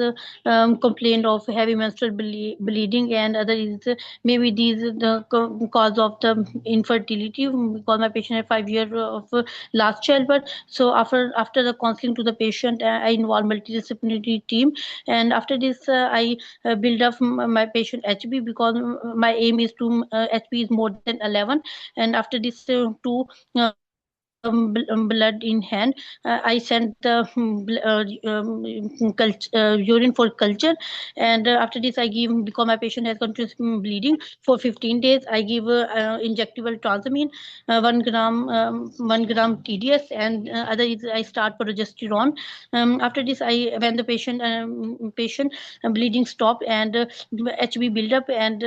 complained of heavy menstrual bleeding, and other is maybe these the cause of the infertility, because my patient had 5 years of last childbirth. So after the counseling to the patient, I involve multidisciplinary team, and after this I build up my patient HB, because my aim is to HB is more than 11, and after this uh, blood in hand, I sent the urine for culture, and after this I give, because my patient has continuous bleeding for 15 days, I give injectable transamine, 1 gram TDS, and other is I start progesterone. After this, when the patient bleeding stop, and HB build up, and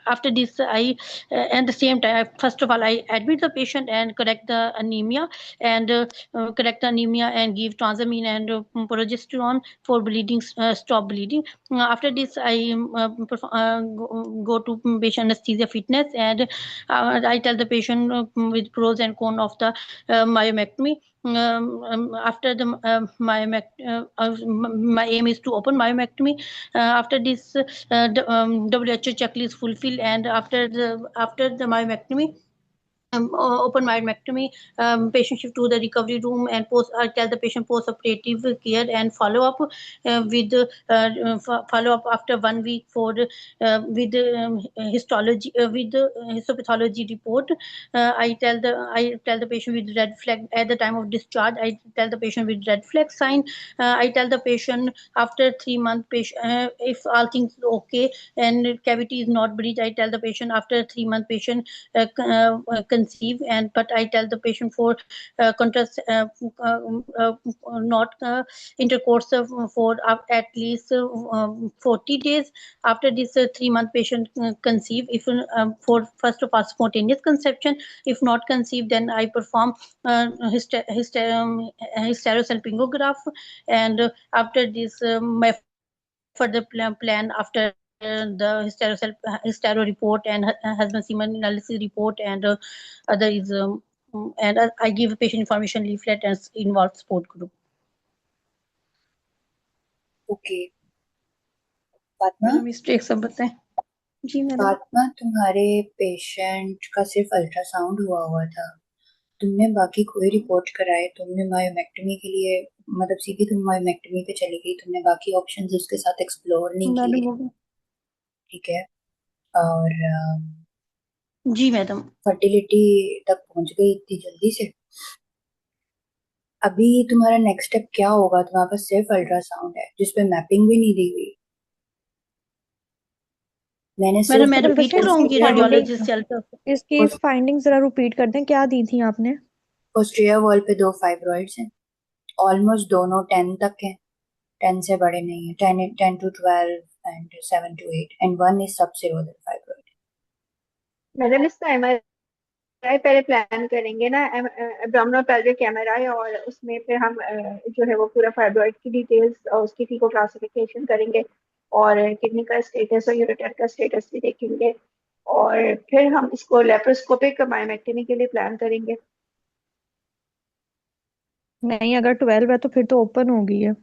after this at the same time, first of all, I admit the patient and correct the anemia, and and give transamine and progesterone for bleeding, stop bleeding. After this, I go to patient anesthesia fitness, and I tell the patient with pros and cons of the myomectomy. After the my aim is to open myomectomy. After this, WHO checklist fulfill, and after the myomectomy, open myomectomy, patient shift to the recovery room, and I tell the patient post operative care and follow up follow up after 1 week for with histology with the histopathology report. I tell the patient with red flag at the time of discharge. I tell the patient with red flag sign. I tell the patient after 3 month patient, if all things okay and cavity is not breached, I tell the patient after 3 month patient conceive, and but I tell the patient for contrast not intercourse for at least 40 days. After this 3 month patient conceive, if for first of all spontaneous conception, if not conceived, then I perform hysterosalpingograph, and after this my further plan after the hystero report and husband semen analysis report, and other is and I give patient information leaflet and involve support group. Okay Fatima, madam mistake सब बताएं। जी madam. Fatima, तुम्हारे patient का सिर्फ ultrasound हुआ था, तुमने बाकी कोई रिपोर्ट कराए? तुमने मायोमेक्टमी के लिए मतलब सीधी तुम मायोमेक्टमी पे चली गई, तुमने बाकी ऑप्शंस उसके साथ एक्सप्लोर नहीं मैडम किए? हो गया। ठीक है। और जी मैडम। फर्टिलिटी तक पहुंच गई इतनी जल्दी से? अभी तुम्हारा नेक्स्ट स्टेप क्या होगा? तुम्हारे पास सिर्फ अल्ट्रासाउंड है जिसपे मैपिंग भी नहीं दी गई। मैंने मैडम सिर्फ मैं रिपीट कराऊंगी रेडियोलॉजिस्ट इसकी फाइंडिंग्स जरा रिपीट कर दें, क्या दी थी आपने? पोस्टीरियर वॉल पे 2 फाइब्रॉइड्स हैं, ऑलमोस्ट दोनों 10 तक हैं, 10 से बड़े नहीं है, 10 to 12 and 7 to 8, and one is subserodal fibroid. Madam इसका एमआरआई पहले प्लान करेंगे ना, एब्डोमिनल पेल्विक एमआरआई, और उसमें फिर हम जो है वो पूरा फाइब्रॉइड की डिटेल्स और उसकी फीको क्लासिफिकेशन करेंगे, और किडनी का स्टेटस और यूरेटर का स्टेटस भी देखेंगे, और फिर हम इसको लेप्रोस्कोपिक मायोमेक्टमी के लिए प्लान करेंगे। नहीं, अगर 12 है तो फिर तो ओपन हो गई है।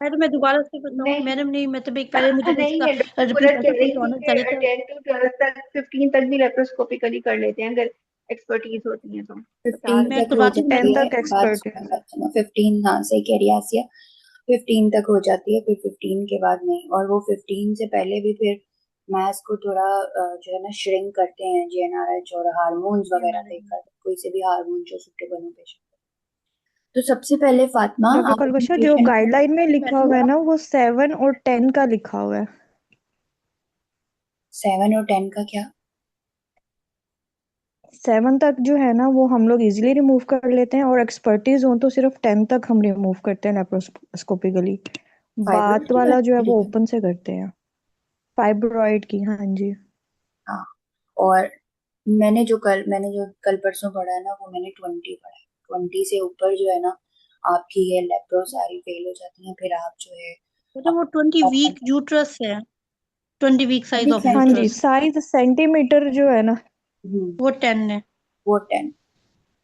मैडम मैं दोबारा से बताऊं? मैडम नहीं, मतलब एक पहले मुझे नहीं है, इसका डॉक्टर रिपीट कह रही होना थी चाहिए कि था। 10 to 12 तक, 15 तक भी लेप्रोस्कोपिकली कर लेते हैं अगर एक्सपर्टीज होती है तो। 15 मैं तक हो करवाती हूँ जाती मैडम। है, 10 तक बात एक्सपर्ट सुनो, 15, हाँ सही कह रही है आसिया, 15 तक हो जाती है, फिर 15 के बाद नहीं, और वो 15 से पहले भी फिर मास को थोड़ा जो है ना श्रिंक करते हैं जीएनआरएच और हार्मोन्स वगैरह देखकर, कोई से भी हार्मोन जो सुटेबल हो पेशेंट। तो सबसे पहले फातिमा, डॉक्टर आप कलबशा, जो पेशेंट गाइडलाइन में लिखा हुआ है ना वो 7 और 10 का लिखा हुआ है। 7 और 10 का क्या? 7 तक जो है ना वो हम लोग इजीली रिमूव कर लेते हैं, और एक्सपर्टीज हो तो सिर्फ 10 तक हम रिमूव करते हैं लेप्रोस्कोपिकली। फाइब्रोइड बात की वाला बात जो है कर वो रही हूँ। ओपन से करते हैं, फाइब्रॉइड की। हाँ जी। हाँ, और मैंने जो कल परसों पढ़ा है ना, वो मैंने 20 पढ़ा है। 20 से ऊपर जो है ना, आपकी ये लेप्रो सारी फेल हो जाती हैं, फिर आप जो है मैडम वो 20 वीक यूट्रस है, 20 वीक साइज ऑफ 20 हाँ जी, यूट्रस, साइज सेंटीमीटर जो है ना, हम्म, वो 10 है। वो 10।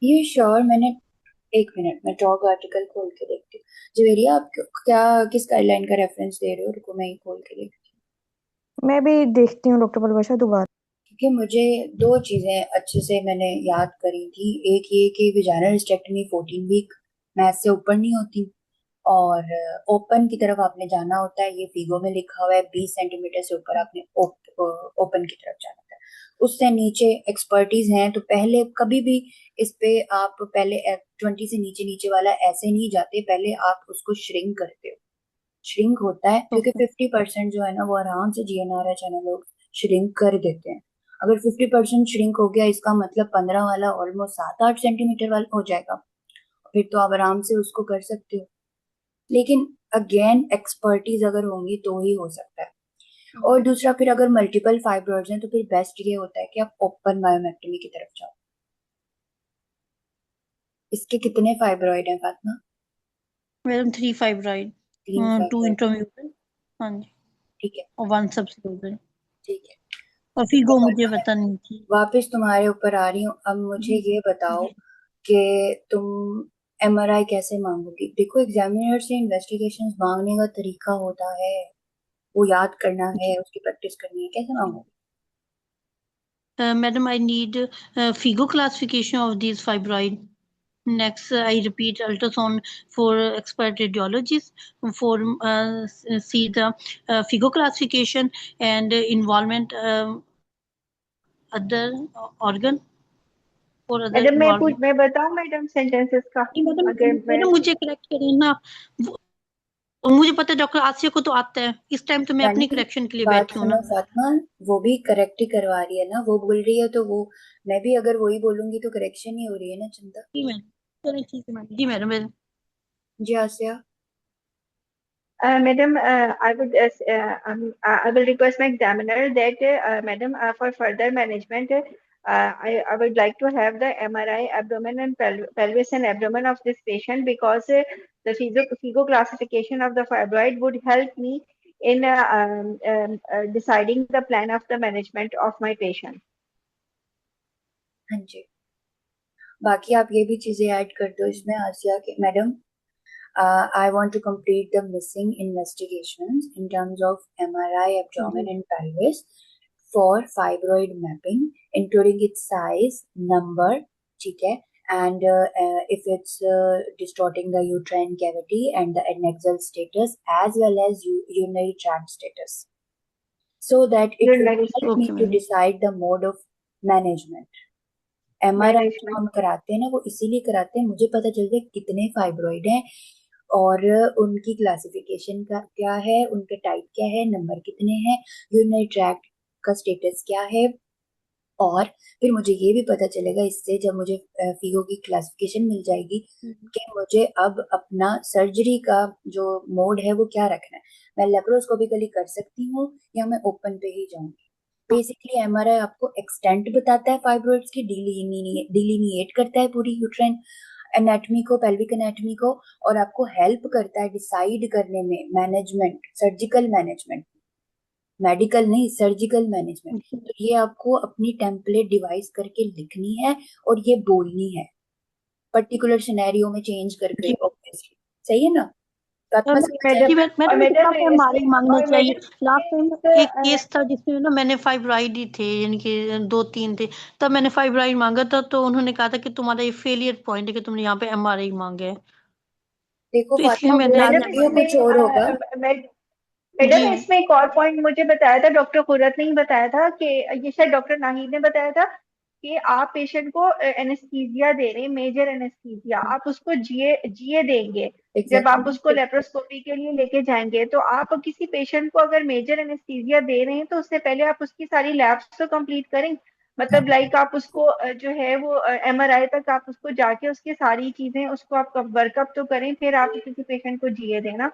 ये श्योर मैंने, एक मिनट मैं जॉब आर्टिकल खोल के देखती हूँ। जवेरिया आप क्या किस गाइडलाइन का रेफरेंस दे रहे हो? रुको मैं ही खोल के देखती मैं भी देखती हूँ डॉक्टर परिभाषा दोबारा। हूँ, क्योंकि मुझे दो चीजें अच्छे से मैंने याद करी थी। एक ये कि विजाइनल हिस्टेक्टमी 14 वीक मैथ से ऊपर नहीं होती, और ओपन की तरफ आपने जाना होता है, ये फीगो में लिखा हुआ है 20 सेंटीमीटर से ऊपर आपने ओपन की तरफ जाना होता है। उससे नीचे एक्सपर्टीज हैं, तो पहले कभी भी इस पे आप पहले 20 से नीचे नीचे वाला ऐसे नहीं जाते, पहले आप उसको श्रिंक करते हो। श्रिंक होता है क्योंकि ओके 50% जो है ना वो आराम से जीएनआर चैनल लोग श्रिंक कर देते हैं। अगर 50% श्रिंक हो गया, इसका मतलब 15 वाला ऑलमोस्ट 7-8 सेंटीमीटर वाला हो जाएगा, फिर तो आप आराम से उसको कर सकते हो। लेकिन अगेन एक्सपर्टीज अगर होंगी तो ही हो सकता है। और दूसरा, फिर अगर मल्टीपल फाइब्रॉइड्स हैं तो फिर बेस्ट ये होता है कि आप ओपन मायोमेक्टमी की तरफ जाओ। इसके कितने फाइब्रॉइड हैं Fatima? Madam 3 fibroid, 2 3 fibroid. Intramural, हाँ जी, ठीक है, और 1 सबस्यूरल, ठीक है। और देखो फीगो मुझे फातिमा, पता नहीं थी। वापस तुम्हारे ऊपर आ रही हूँ। अब मुझे जी ये बताओ जी। कि तुम एमआरआई कैसे मांगोगी? देखो एग्जामिनर से इन्वेस्टिगेशंस मांगने का तरीका होता है, वो याद करना है, उसकी प्रैक्टिस करनी है, कैसे मांगोगी? Madam, I need FIGO classification of these fibroid. Next, I repeat ultrasound for expert radiologists for see the FIGO classification and involvement other organ for other madam involvement. मैं बताऊं मैडम सेंटेंसेस का? नहीं madam, अगर मैं madam मुझे correct करें ना, और मुझे पता है डॉक्टर आसिया को तो आता है, इस टाइम तो मैं अपनी यानी करेक्शन के लिए बात बैठी हूँ सुनो ना। फातिमा, वो भी करेक्ट ही करवा रही है ना, वो बोल रही है तो वो, मैं भी अगर वही बोलूंगी तो करेक्शन ही हो रही है ना चंदा। जी मैडम, चलिए ठीक है मैडम, जी मैडम। जी Asiya. Madam, I will request my examiner that, Madam, for further management, I would like to have the MRI abdomen and pelvis and abdomen of this patient, because the FIGO classification of the fibroid would help me in deciding the plan of the management of my patient. हाँ जी, बाकी आप ये भी चीजें add कर दो इसमें आसिया के madam. I want to complete the missing investigations in terms of MRI, abdomen, जी and pelvis for fibroid mapping, including its size, number, ठीक है, and if it's distorting the uterine cavity and the adnexal status as well as urinary tract status, so that it will help me okay to madam. decide the mode of management. MRI जो Management. हम कराते हैं ना वो इसीलिए कराते हैं, मुझे पता चल जाए कितने फाइब्रॉइड हैं और उनकी क्लासिफिकेशन का क्या है, उनके टाइप क्या है, नंबर कितने हैं, यूरिनरी ट्रैक्ट का स्टेटस क्या है। और फिर मुझे ये भी पता चलेगा इससे, जब मुझे फीगो की क्लासिफिकेशन मिल जाएगी, कि मुझे अब अपना सर्जरी का जो मोड है वो क्या रखना है। मैं लेप्रोस्कोपिकली कर सकती हूँ या मैं ओपन पे ही जाऊंगी। बेसिकली एमआरआई आपको एक्सटेंट बताता है फाइब्रोइड्स की, डिलीनिएट करता है पूरी यूट्राइन एनाटमी को, पेल्विक एनाटमी को, और आपको हेल्प करता है डिसाइड करने में मैनेजमेंट, सर्जिकल मैनेजमेंट, मेडिकल नहीं सर्जिकल मैनेजमेंट। तो ये आपको अपनी टेम्पलेट डिवाइस करके लिखनी है और ये बोलनी है पर्टिकुलर सिनेरियो में चेंज करके, जी ऑब्वियसली। सही है ना? फातिमा जी समझ मैडम। जी आई? और मैडम मैडम कितना पे इसमें, हमारे मांगना और चाहिए? मैडम लास्ट टाइम इसमें एक केस था जिसमें ना मैंने फाइब्राइड ही थे, यानी कि 2-3 थे, तब मैंने फाइब्राइड मांगा था, तो उन्होंने कहा था कि तुम्हारा ये फेलियर पॉइंट है कि तुमने यहाँ पे एमआरआई मांगे है, देखो तो इसलिए फातिमा, मैंने हो आज मैडम सकती है एमआरआई। कुछ और होगा। मैडम जी इसमें एक और पॉइंट मुझे बताया था, डॉक्टर खुरत ने ही बताया था कि, ये शायद डॉक्टर नाहिद ने बताया था, कि आप पेशेंट को एनेस्थीसिया दे रहे हैं, मेजर एनेस्थीसिया, आप उसको जिए जिए देंगे। जब आप उसको एग्जैक्टली। लेप्रोस्कोपी के लिए लेके जाएंगे, तो आप किसी पेशेंट को अगर मेजर एनेस्थीसिया दे रहे हैं तो उससे पहले आप उसकी सारी लैब्स तो कंप्लीट करें। मतलब लाइक आप उसको जो है वो एमआरआई तक आप उसको जाके उसकी सारी चीजें उसको आप वर्कअप तो करें, फिर आप किसी पेशेंट को जिए देना।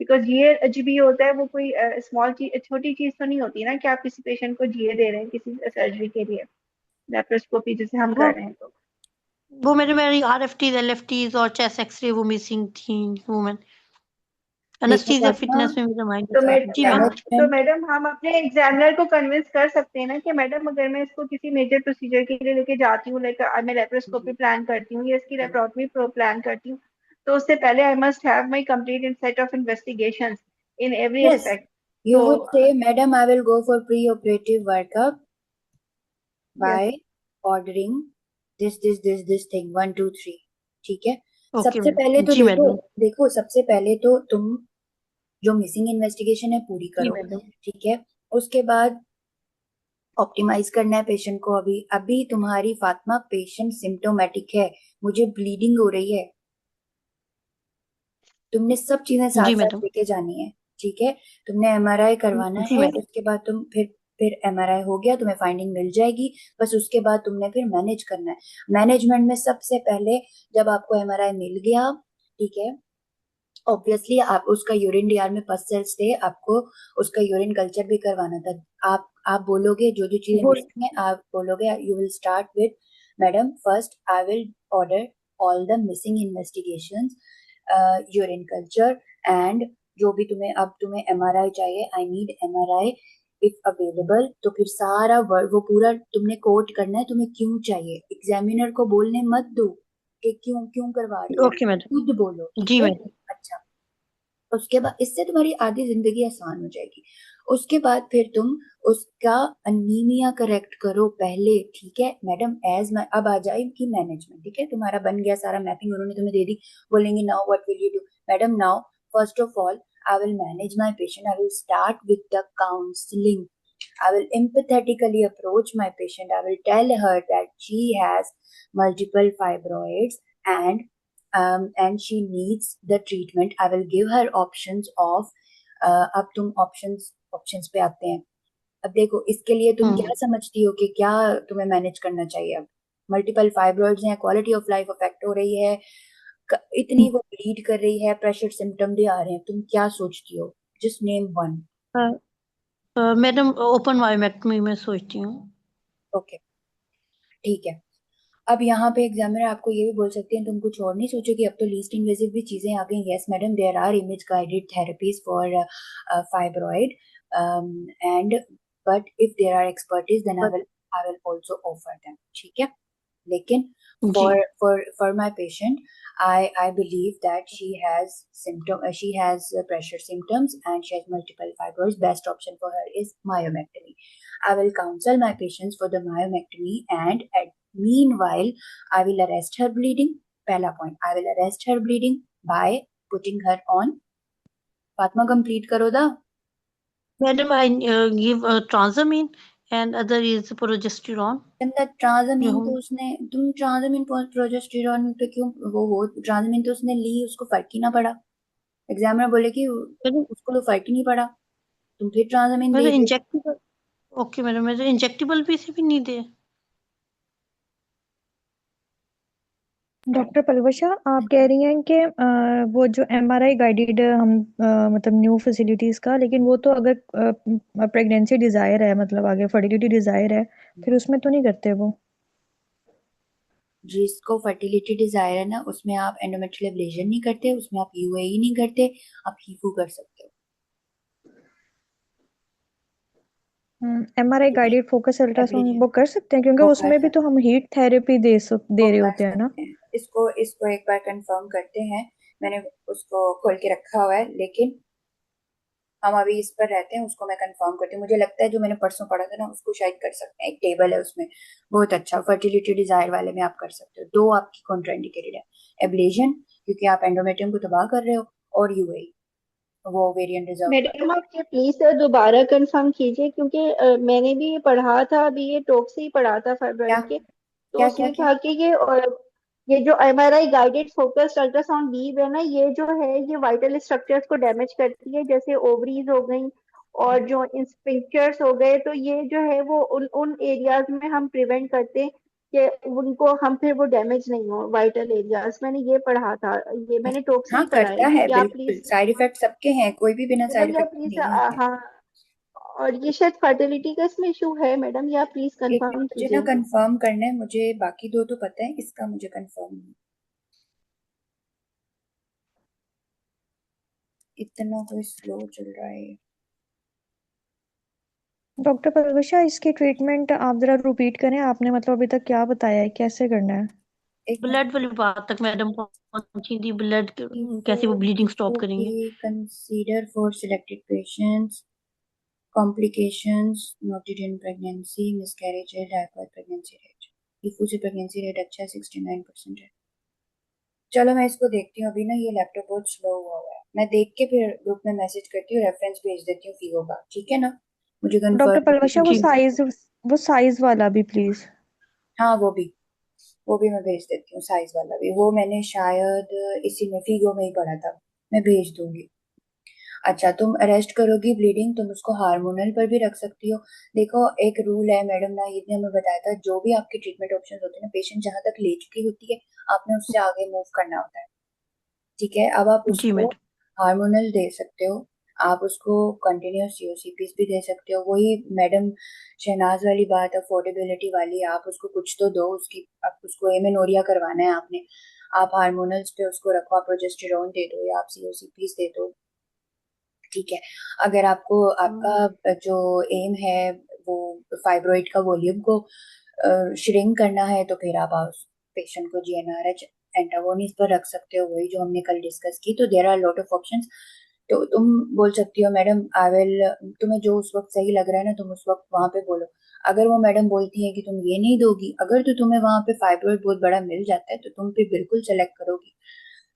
बिकॉज ये जो भी होता है वो कोई स्मॉल चीज, छोटी चीज तो नहीं होती ना, कि आप किसी पेशेंट को जिए दे रहे हैं किसी सर्जरी के लिए, लेप्रोस्कोपी जिसे हम वो कर रहे हैं तो। वो मेरे मेरी आरएफटीज एलएफटीज और चेस्ट एक्सरे वो मिसिंग थी वुमेन। एनेस्थीसिया फातिमा, फिटनेस में मेरा माइंड तो जी मैम। मैनेजमेंट हम अपने एग्जामिनर को कन्विंस कर सकते हैं ना कि मैडम अगर मैं इसको किसी मेजर प्रोसीजर के लिए लेके जाती हूँ, लाइक मैं लेप्रोस्कोपी प्लान करती हूँ या इसकी लेप्रोटमी प्लान करती हूँ, तो उससे पहले I must have my complete set of investigations in every yes, aspect. You तो would say madam I will go for preoperative workup yes, by ordering this thing 1 2 3। ठीक है, ओके सबसे पहले मैडम। तो जी देखो मैडम। देखो सबसे पहले तो तुम जो मिसिंग इन्वेस्टिगेशन है पूरी जी करो। मैडम। ठीक है, उसके बाद ऑप्टिमाइज करना है पेशेंट को। अभी अभी तुम्हारी फातिमा पेशेंट सिम्टोमेटिक है, मुझे ब्लीडिंग हो रही है, तुमने सब चीजें साथ जी साथ मैडम। लेके जानी है। ठीक है, तुमने एमआरआई करवाना जी है, मैडम। उसके बाद तुम फिर एमआरआई हो गया, तुम्हें फाइंडिंग मिल जाएगी। बस उसके बाद तुमने फिर मैनेज करना है। मैनेजमेंट में सबसे पहले जब आपको एमआरआई मिल गया, ठीक है, ऑब्वियसली आप उसका यूरिन डीआर में पस सेल्स थे, आपको उसका यूरिन कल्चर भी करवाना था। आप बोलोगे जो जो चीजें वो मिसिंग है, आप बोलोगे you will start with madam first I will order all the missing investigations, urine culture and जो भी तुम्हें, अब तुम्हें एमआरआई चाहिए, I need MRI if available. तो फिर सारा वर्ड वो पूरा तुमने कोट करना है, तुम्हें क्यों चाहिए। एग्जामिनर को बोलने मत दो कि क्यों क्यों करवा रही हो, ओके मैडम। खुद बोलो। ठीक जी है, मैडम। अच्छा, उसके बाद इससे तुम्हारी आधी जिंदगी आसान हो जाएगी। उसके बाद फिर तुम उसका अनीमिया करेक्ट करो पहले। ठीक है मैडम, एज अब आ जाएगी मैनेजमेंट। ठीक है, तुम्हारा बन गया सारा मैपिंग, उन्होंने तुम्हें दे दी। बोलेंगे now what will you do madam. Now first of all I will manage my patient, I will start with the counselling. I will empathetically approach my patient. I will tell her that she has multiple fibroids and she needs the treatment. I will give her options of अब तुम options पे आते हैं। अब देखो इसके लिए तुम क्या समझती हो कि क्या तुम्हें मैनेज करना चाहिए। अब मल्टीपल फाइब्रॉइड्स हैं, क्वालिटी ऑफ लाइफ अफेक्ट हो रही है, इतनी वो ब्लीड कर रही है, प्रेशर सिम्टम भी आ रहे हैं, तुम क्या सोचती हो। Just name one. Madam open myomectomy में सोचती हूँ। ओके, ठीक है। अब यहाँ पे एग्जामिनर आपको ये भी बोल सकते हैं तुम कुछ और नहीं सोचोगे, अब तो लीस्ट इन्वेसिव भी चीजें आ गई। Yes madam, there are image guided therapies for fibroid and but if there are expertise then I will also offer them. ठीक है, लेकिन जी। for my patient, I believe that she has pressure symptoms and she has multiple fibroids. Best option for her is myomectomy. I will counsel my patients for the myomectomy and at meanwhile I will arrest her bleeding. पहला point, I will arrest her bleeding by putting her on Fatima, complete करो दा। Madam I give tranexamine and other is progesterone. Tranexamine तो उसने, तुम ट्रांजामीन progesterone पे क्यों वो हो, ट्रांजामीन तो उसने ली, उसको फर्क ही ना पड़ा। एग्जामिनर बोले कि उसको तो फर्क ही नहीं पड़ा, तुम फिर ट्रांजामीन दे मैडम रहे हो। Injectable. Okay madam, madam injectable भी सिर्फ नहीं दे। डॉक्टर पलवशा, आप कह रही हैं कि वो जो एमआरआई गाइडेड हम मतलब न्यू फैसिलिटीज का, लेकिन वो तो अगर प्रेगनेंसी डिजायर है, मतलब आगे फर्टिलिटी डिजायर है, फिर उसमें तो नहीं करते वो? जिसको फर्टिलिटी डिजायर है ना, उसमें आप एंडोमेट्रियल एब्लेशन नहीं करते, उसमें आप यूएई नहीं करते, आप हीफू कर सकते हो। MRI guided focus ultrasound ablation वो कर सकते हैं, क्योंकि वो कर उसमें भी तो सकते हम हीट थेरेपी वो दे रहे कर होते हैं ना। सकते हैं। इसको एक बार कंफर्म करते हैं, मैंने उसको खोल के रखा हुआ है, लेकिन हम अभी इस पर रहते हैं, उसको मैं कंफर्म करती हूँ। मुझे लगता है जो मैंने परसों पढ़ा था ना, उसको शायद कर सकते हैं। एक टेबल है उसमें, बहुत अच्छा, फर्टिलिटी डिजायर वाले में आप कर सकते हो। दो आपकी कॉन्ट्राइंडिकेटेड है, एब्लेशन क्योंकि आप एंडोमेट्रियम को तबाह कर रहे हो, और यूएई वो वेरिएंट रिजर्व कर। मैडम आप ये प्लीज दोबारा कंफर्म कीजिए, क्योंकि मैंने भी ये पढ़ा था, अभी ये टॉक से ही पढ़ा था क्या फाइब्रोइड के। तो क्या क्या उसमें क्या था कि ये जो एमआरआई गाइडेड फोकस्ड अल्ट्रासाउंड बीव है ना, ये जो है ये वाइटल स्ट्रक्चर्स को डैमेज करती है, जैसे ओवरीज हो गई और जो स्पिंक्चर्स हो गए। तो ये जो है वो उन उन एरियाज में हम प्रिवेंट करते हैं कि उनको हम फिर वो डैमेज नहीं हो वाइटल एरियाज। मैंने ये पढ़ा था, ये मैंने टॉक से हाँ, ही पढ़ा करता है। है क्या बिल्कुल, प्लीज साइड इफेक्ट सबके हैं, कोई भी बिना साइड मैडम या इफेक्ट प्लीज, नहीं है। हाँ, और ये शायद फर्टिलिटी का इसमें इशू है मैडम, या प्लीज एक मिनट, कंफर्म मुझे ना कीजिए। कंफर्म करना है, मुझे बाकी दो तो पता है, इसका मुझे कंफर्म नहीं। इतना कोई स्लो चल रहा है। डॉक्टर परविशा, इसकी ट्रीटमेंट आप जरा रिपीट करें, आपने मतलब अभी तक क्या बताया है, कैसे करना है? एक ब्लड वाली बात तक मैडम पहुंची थी, ब्लड कैसे वो मिनट। ब्लीडिंग स्टॉप करेंगे? Consider for selected patients complications noted in pregnancy, miscarriage है, diaper pregnancy rate. Diffusive pregnancy rate अच्छा 69% है। चलो मैं इसको देखती हूँ, अभी ना ये लैपटॉप बहुत स्लो हुआ है, मैं देख के फिर ग्रुप में मैसेज करती हूँ, रेफरेंस भेज देती हूँ फीगो का, ठीक है ना? मुझे डॉक्टर कंफर्म। परविशा, जी वो साइज वाला भी प्लीज। हाँ वो भी मैं भेज देती हूँ, साइज वाला भी, वो मैंने शायद इसी में फीगो में ही पढ़ा था, मैं भेज दूंगी। अच्छा, तुम अरेस्ट करोगी ब्लीडिंग, तुम उसको हार्मोनल पर भी रख सकती हो। देखो एक रूल है मैडम ना, ये हमें बताया था, जो भी आपके ट्रीटमेंट ऑप्शन होते हैं ना, पेशेंट जहां तक ले चुकी होती है, आपने उससे आगे मूव करना होता है। ठीक है, अब आप जी उसको मैडम। हार्मोनल दे सकते हो, आप उसको कंटिन्यूस सीओसीपीस भी दे सकते हो, वही मैडम शहनाज वाली बात, अफोर्डेबिलिटी वाली, आप उसको कुछ तो दो, उसकी आप उसको एमेनोरिया करवाना है आपने, आप हार्मोनल्स पे उसको रखो, आप प्रोजेस्टेरोन दे दो या आप सीओसीपीस दे दो। ठीक है, अगर आपको आपका जो एम है वो फाइब्रोइड का वॉल्यूम को श्रिंक करना है, तो फिर आप उस पेशेंट को जीएनआरएच एंटागोनिस्ट पर रख सकते हो, वही जो हमने कल डिस्कस की। तो there are lot of options. तो तुम बोल सकती हो मैडम आई विल, तुम्हें जो उस वक्त सही लग रहा है ना, तुम उस वक्त वहां पे बोलो। अगर वो मैडम बोलती है कि तुम ये नहीं दोगी, अगर तो तुम्हें वहां पे फाइब्रोइड बहुत बड़ा मिल जाता है, तो तुम फिर बिल्कुल सेलेक्ट करोगी,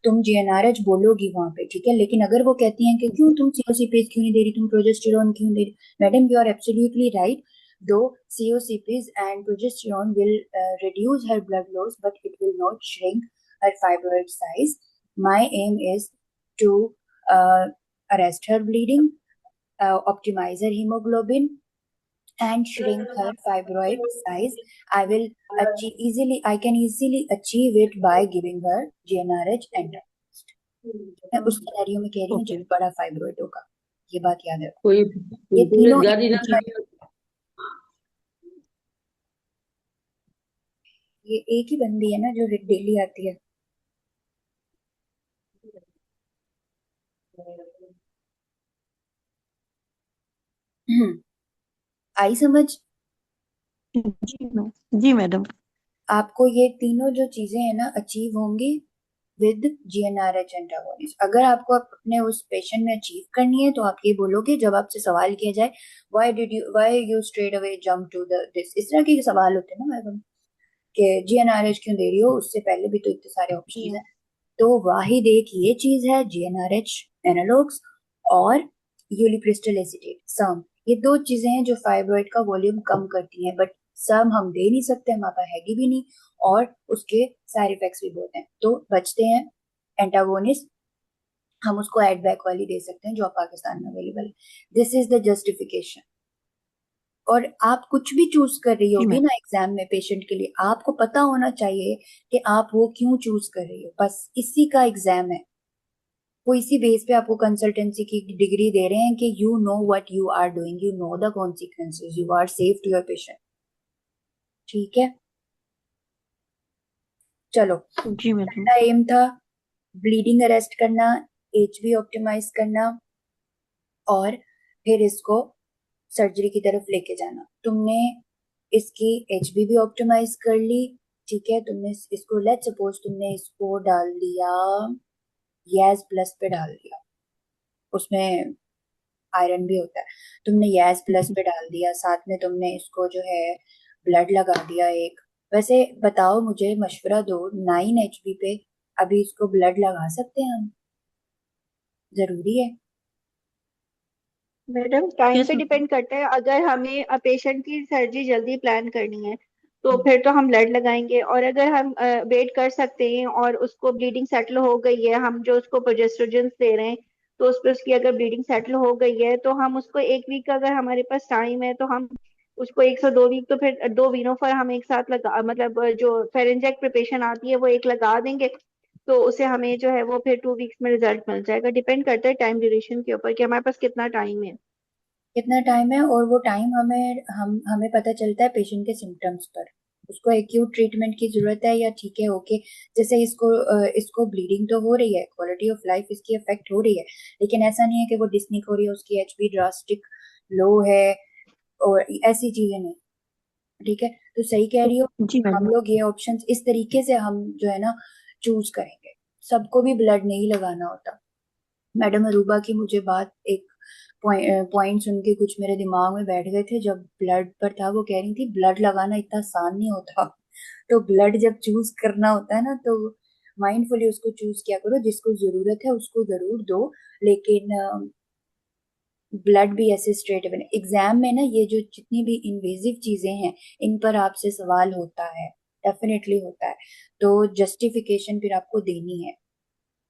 तुम जीएनआरएच बोलोगी वहां पे, ठीक है। लेकिन अगर वो कहती हैं कि क्यों तुम सीओसीपीज क्यों नहीं दे रही, तुम प्रोजेस्टेरोन क्यों दे रही, madam you are absolutely right, दो COCPs and progesterone will reduce her blood loss, but it will not shrink her fibroid size. My aim is to uh, arrest her bleeding, optimize her hemoglobin, and shrink her fibroid size. I will I can easily achieve it by giving her GnRH and मैं उस scenario में कह रही हूँ okay. जब बड़ा fibroid होगा, ये बात याद रखो। कोई ये बिल्कुल तीनों गाड़ी ना ये एक ही बंदी है ना जो डेली आती है। आई समझ? जी मैडम। आपको ये तीनों जो चीजें हैं ना अचीव होंगी विद जीएनआरएच एंटागोनिस्ट। अगर आपको अपने उस पेशेंट में अचीव करनी है, तो आप ये बोलोगे, जब आपसे सवाल किया जाए why you straight away jump to the this, इस तरह के सवाल होते हैं ना मैडम, कि जीएनआरएच क्यों दे रही हो, उससे पहले भी तो इतने सारे ऑप्शंस हैं। तो वाहिद एक ये चीज है जीएनआरएच एनालॉग्स और यूलिप्रिस्टल एसीटेट सम, ये दो चीजें हैं जो फाइब्रोइड का वॉल्यूम कम करती हैं, बट सम हम दे नहीं सकते, हमारे पास हैगी भी नहीं, और उसके साइड इफेक्ट्स भी बहुत हैं, तो बचते हैं एंटागोनिस्ट। हम उसको एड बैक वाली दे सकते हैं जो पाकिस्तान में अवेलेबल है। This is the justification. और आप कुछ भी चूज कर रही जी होगी मैम। ना एग्जाम में पेशेंट के लिए, आपको पता होना चाहिए कि आप वो क्यों चूज कर रही हो, बस इसी का एग्जाम है। वो इसी बेस पे आपको कंसल्टेंसी की डिग्री दे रहे हैं कि you know what you are doing, you know the consequences, you are safe to your patient. ठीक है, चलो। जी मैडम। पहला एम था ब्लीडिंग अरेस्ट करना, एचबी ऑप्टिमाइज करना, और फिर इसको सर्जरी की तरफ लेके जाना। तुमने इसकी एचबी भी ऑप्टिमाइज कर ली, ठीक है। तुमने इसको लेट सपोज तुमने इसको डाल दिया यस प्लस पे डाल दिया, उसमें आयरन भी होता है, तुमने यस प्लस पे डाल दिया, साथ में तुमने इसको जो है ब्लड लगा दिया एक। वैसे बताओ, मुझे मशवरा दो, 9 एचबी पे अभी इसको ब्लड लगा सकते हैं हम? जरूरी है? मैडम टाइम यस पे मैम। डिपेंड करता है, अगर हमें पेशेंट की सर्जरी जल्दी प्लान करनी है तो फिर तो हम ब्लड लगाएंगे, और अगर हम वेट कर सकते हैं और उसको ब्लीडिंग सेटल हो गई है, हम जो उसको प्रोजेस्ट्रोजन दे रहे हैं, तो उस पर उसकी अगर ब्लीडिंग सेटल हो गई है, तो हम उसको एक वीक का अगर हमारे पास टाइम है, तो हम उसको 1 से 2 वीक, तो फिर 2 वीनोफर हम एक साथ लगा, मतलब जो फेरेंजाइक प्रिपरेशन आती है वो एक लगा देंगे, तो उसे हमें जो है वो फिर 2 वीक्स में रिजल्ट मिल जाएगा। डिपेंड करता है टाइम ड्यूरेशन के ऊपर कि हमारे पास कितना टाइम है। कितना टाइम है, और वो टाइम हमें पता चलता है पेशेंट के सिम्टम्स पर। उसको एक्यूट ट्रीटमेंट की जरूरत है या ठीक है ओके, जैसे इसको ब्लीडिंग तो हो रही है, क्वालिटी ऑफ लाइफ इसकी अफेक्ट हो रही है, लेकिन ऐसा नहीं है कि वो डिस्निक हो रही है, उसकी एचबी ड्रास्टिक लो है और ऐसी चीजें नहीं। ठीक है, तो सही कह रही हो। जी हम मैडम। लोग ये ऑप्शंस इस तरीके से हम जो है ना चूज करेंगे। सबको भी ब्लड नहीं लगाना होता। मैडम अरूबा की मुझे बात एक पॉइंट सुन के कुछ मेरे दिमाग में बैठ गए थे, जब ब्लड पर था वो कह रही थी ब्लड लगाना इतना आसान नहीं होता। तो ब्लड जब चूज करना होता है ना तो माइंडफुली उसको चूज किया करो, जिसको जरूरत है उसको जरूर दो, लेकिन ब्लड भी ऐसे स्ट्रेट अवे एग्जाम में ना ये जो जितनी भी इन्वेजिव चीजें हैं इन पर आपसे सवाल होता है, डेफिनेटली होता है, तो जस्टिफिकेशन फिर आपको देनी है।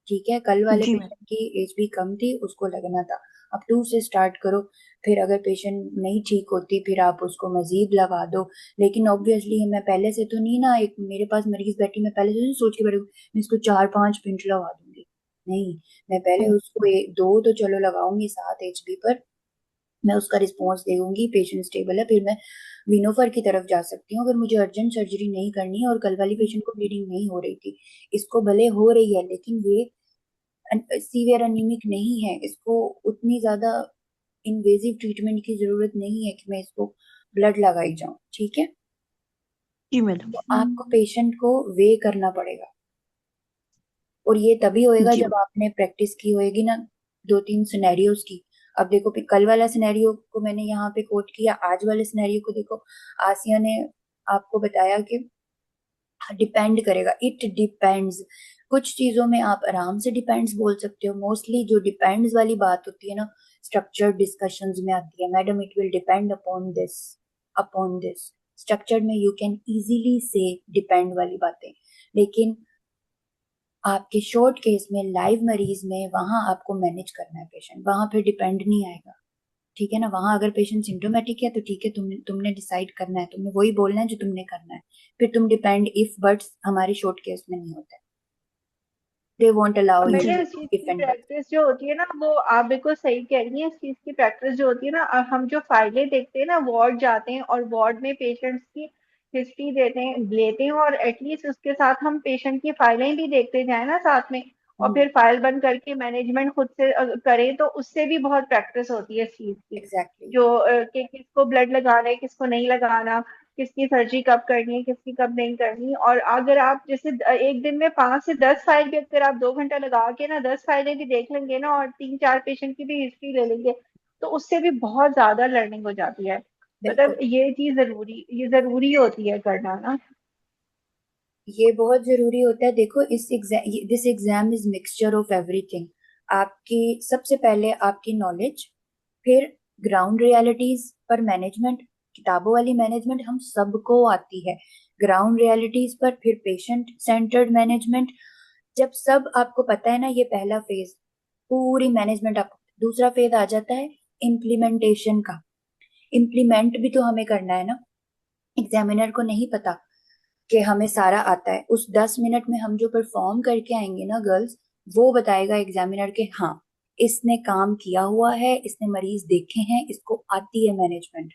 ठीक है, कल वाले जी पेशेंट की एज भी कम थी, उसको लगना था। अब 2 से स्टार्ट करो, फिर अगर पेशेंट नहीं ठीक होती फिर आप उसको मजीद लगा दो। लेकिन ऑब्वियसली मैं पहले से तो नहीं ना, एक मेरे पास मरीज बैठी, मैं पहले से नहीं सोच के बैठी हूँ, मैं इसको 4-5 पिंच लगा दूंगी। नहीं, मैं पहले मैडम। उसको 2 तो चलो लगाऊंगी 7 एचबी पर, मैं उसका रिस्पॉन्स दूंगी, पेशेंट स्टेबल है, फिर मैं विनोफर की तरफ जा सकती हूँ अगर मुझे अर्जेंट सर्जरी नहीं करनी है। और कल वाली पेशेंट को ब्लीडिंग नहीं हो रही थी, इसको भले हो रही है लेकिन ये सीवियर अनीमिक नहीं है, इसको उतनी ज्यादा इन्वेजिव ट्रीटमेंट की जरूरत नहीं है कि मैं इसको ब्लड लगाई जाऊं। ठीक है, जी मैडम। तो आपको पेशेंट को वे करना पड़ेगा, और ये तभी होएगा जी जब आपने प्रैक्टिस की होएगी ना 2-3 सिनेरियोज की। अब देखो फिर कल वाला सिनेरियो को मैंने यहाँ पे कोट किया, आज वाले सिनेरियो को देखो। आसिया ने आपको बताया कि डिपेंड करेगा, इट डिपेंड्स। कुछ चीजों में आप आराम से डिपेंड्स बोल सकते हो, मोस्टली जो डिपेंड्स वाली बात होती है ना स्ट्रक्चर्ड डिस्कशंस में आती है, madam it will depend upon this. Structured में यू कैन इजीली से डिपेंड वाली बातें, लेकिन आपके शॉर्ट केस में लाइव मरीज में वहां आपको मैनेज करना है पेशेंट, वहां फिर डिपेंड नहीं आएगा। ठीक है ना, वहां अगर पेशेंट सिम्टोमेटिक है तो ठीक है, तुमने डिसाइड करना है, तुमने वही बोलना है जो तुमने करना है, फिर तुम डिपेंड इफ बट्स हमारे शॉर्ट केस में नहीं होता है, दे वोंट अलाउ यू जी मैंने टू इस चीज इफ की एंड बट। प्रैक्टिस जो होती है ना, वो आप बिल्कुल सही कह रही हैं। इस चीज की प्रैक्टिस जो होती है ना, हम जो फाइलें देखते हैं ना, वार्ड जाते हैं और वार्ड में पेशेंट्स की हिस्ट्री लेते हैं, और एटलीस्ट उसके साथ हम पेशेंट की फाइलें भी देखते जाए ना साथ में, और फिर फाइल बंद करके मैनेजमेंट खुद से करें, तो उससे भी बहुत प्रैक्टिस होती है इस चीज की। एग्जैक्टली। जो कि किसको ब्लड लगाना है, किसको नहीं लगाना, किसकी सर्जरी कब करनी है, किसकी कब नहीं करनी। और अगर आप जैसे एक दिन में 5 से 10 फाइल भी अगर आप 2 घंटा लगा के ना 10 फाइलें भी देख लेंगे ना, और 3-4 पेशेंट की भी हिस्ट्री ले लेंगे, तो उससे भी बहुत ज्यादा लर्निंग हो जाती है। मतलब बिल्कुल, ये जरूरी होती है करना ना। ये बहुत जरूरी होता है। देखो this exam is mixture of everything. आपकी सबसे पहले आपकी नॉलेज, फिर ग्राउंड रियलिटीज पर मैनेजमेंट, किताबों वाली मैनेजमेंट हम सबको आती है, ग्राउंड रियलिटीज पर फिर पेशेंट सेंटर्ड मैनेजमेंट। जब सब आपको पता है ना, ये पहला फेज पूरी मैनेजमेंट आपको, दूसरा फेज आ जाता है इम्प्लीमेंटेशन का। इम्प्लीमेंट भी तो हमें करना है ना, एग्जामिनर को नहीं पता कि हमें सारा आता है। उस 10 मिनट में हम जो परफॉर्म करके आएंगे ना गर्ल्स, वो बताएगा एग्जामिनर के हाँ इसने काम किया हुआ है, इसने मरीज देखे हैं, इसको आती है मैनेजमेंट।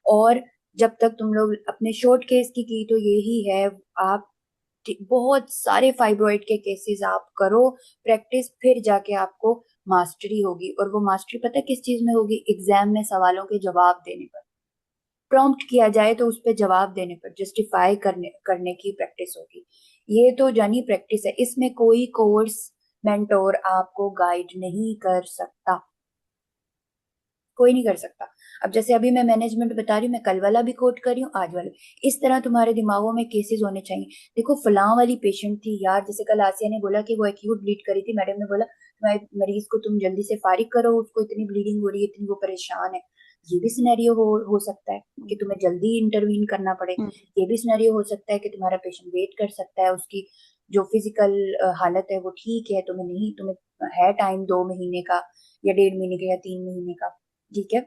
और जब तक तुम लोग अपने शॉर्ट केस की तो यही है, आप बहुत सारे फाइब्रॉइड के केसेस आप करो प्रैक्टिस, फिर जाके आपको मास्टरी होगी। और वो मास्टरी पता है किस चीज में होगी? एग्जाम में सवालों के जवाब देने पर, प्रॉम्प्ट किया जाए तो उस पर जवाब देने पर, जस्टिफाई करने करने की प्रैक्टिस होगी। ये तो जानी प्रैक्टिस है, इसमें कोई कोर्स मेंटोर आपको गाइड नहीं कर सकता, कोई नहीं कर सकता। अब जैसे अभी मैं मैनेजमेंट बता रही हूँ, मैं कल वाला भी कोट कर रही हूँ, आज वाला, इस तरह तुम्हारे दिमागों में केसेस होने चाहिए। देखो फलां वाली पेशेंट थी यार, जैसे कल आसिया ने बोला कि वो एक्यूट ब्लीड करी थी, मैडम ने बोला तुम्हारे मरीज को तुम जल्दी से फारिग करो, उसको इतनी ब्लीडिंग हो रही है, इतनी वो परेशान है। ये भी सिनेरियो हो सकता है कि तुम्हें जल्दी इंटरवीन करना पड़े। ये भी सिनेरियो हो सकता है कि तुम्हारा पेशेंट वेट कर सकता है, उसकी जो फिजिकल हालत है वो ठीक है, तुम्हें नहीं, तुम्हें है टाइम 2 महीने का या 1.5 महीने का या 3 महीने का। ठीक है,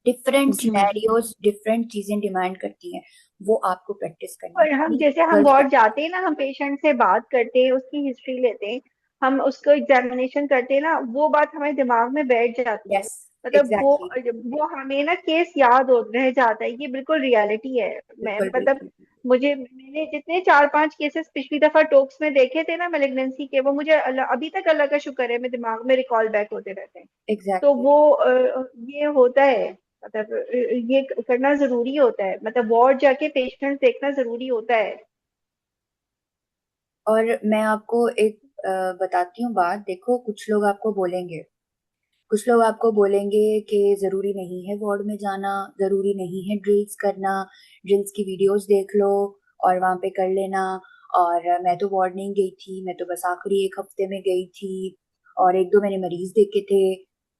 डिफरेंट जी मैडम। सिनेरियोज डिफरेंट चीजें डिमांड करती हैं, वो आपको प्रैक्टिस करनी है। और हम ये जैसे हम गर्ल्स वार्ड प्रैक्टिस। जाते हैं ना, हम पेशेंट से बात करते हैं, उसकी हिस्ट्री लेते हैं, हम उसको एग्जामिनेशन करते हैं ना, वो बात हमारे दिमाग में बैठ जाती है। यस, मतलब वो एग्जैक्टली। वो हमें ना केस याद हो रह जाता है। ये बिल्कुल रियलिटी है। मैं बिल्कुल मतलब बिल्कुल। मैंने जितने 4-5 केसेस पिछली दफा टोक्स में देखे थे ना मेलिग्नेंसी के, वो मुझे अभी तक अल्लाह का शुक्र है, मेरे दिमाग में रिकॉल बैक होते रहते हैं। तो एग्जैक्टली। वो ये होता है, मतलब ये करना जरूरी होता है, मतलब वार्ड जाके पेशेंट देखना जरूरी होता है। और मैं आपको एक बताती हूँ बात, देखो कुछ लोग आपको बोलेंगे कि जरूरी नहीं है वार्ड में जाना, जरूरी नहीं है ड्रिल्स करना, ड्रिल्स की वीडियोस देख लो और वहां पे कर लेना। और मैं तो वार्ड नहीं गई थी, मैं तो बस आखिरी एक हफ्ते में गई थी और एक दो मैंने मरीज देखे थे।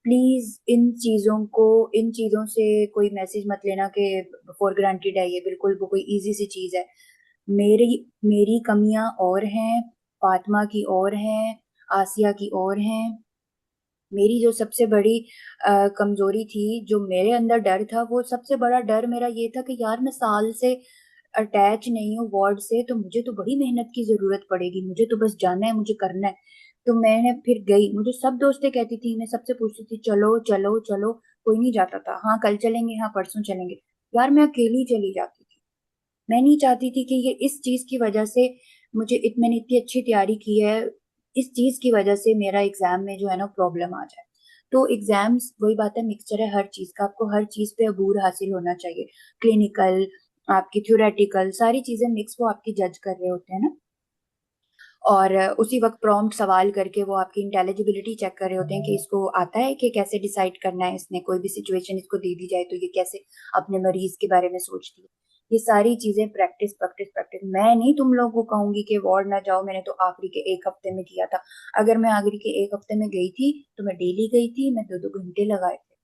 प्लीज इन चीजों से कोई मैसेज मत लेना कि फॉर ग्रांटेड है, ये बिल्कुल वो कोई इजी सी चीज है। मेरी मेरी कमियां और हैं, फातिमा की और हैं, आसिया की और हैं। मेरी जो सबसे बड़ी कमजोरी थी, जो मेरे अंदर डर था, वो सबसे बड़ा डर मेरा ये था कि यार मैं साल से अटैच नहीं हूँ वार्ड से, तो मुझे तो बड़ी मेहनत की जरूरत पड़ेगी, मुझे तो बस जाना है, मुझे करना है। तो मैंने फिर गई, मुझे सब दोस्तें कहती थी, मैं सबसे पूछती थी चलो चलो चलो, कोई नहीं जाता था। हाँ कल चलेंगे, हाँ परसों चलेंगे। यार मैं अकेली चली जाती थी। मैं नहीं चाहती थी कि ये इस चीज की वजह से मैंने इतनी अच्छी तैयारी की है, इस चीज की वजह से मेरा एग्जाम में जो है ना प्रॉब्लम आ जाए। तो एग्जाम्स वही बात है, मिक्सचर है हर चीज का, आपको हर चीज पे अबूर हासिल होना चाहिए। क्लिनिकल, आपकी थ्योरेटिकल, सारी चीजें मिक्स वो आपकी जज कर रहे होते हैं ना। और उसी वक्त प्रॉम्प्ट सवाल करके वो आपकी इंटेलिजिबिलिटी चेक कर रहे होते हैं कि इसको आता है कि कैसे डिसाइड करना है, इसने कोई भी सिचुएशन इसको दे दी जाए तो ये कैसे अपने मरीज के बारे में सोचती है। ये सारी चीजें प्रैक्टिस प्रैक्टिस प्रैक्टिस। मैं नहीं तुम लोगों को कहूंगी कि वार्ड ना जाओ, मैंने तो आखिरी के एक हफ्ते में किया था। अगर मैं आखिरी के एक हफ्ते में गई थी तो मैं डेली गई थी, मैं 2-2 घंटे लगाए थे।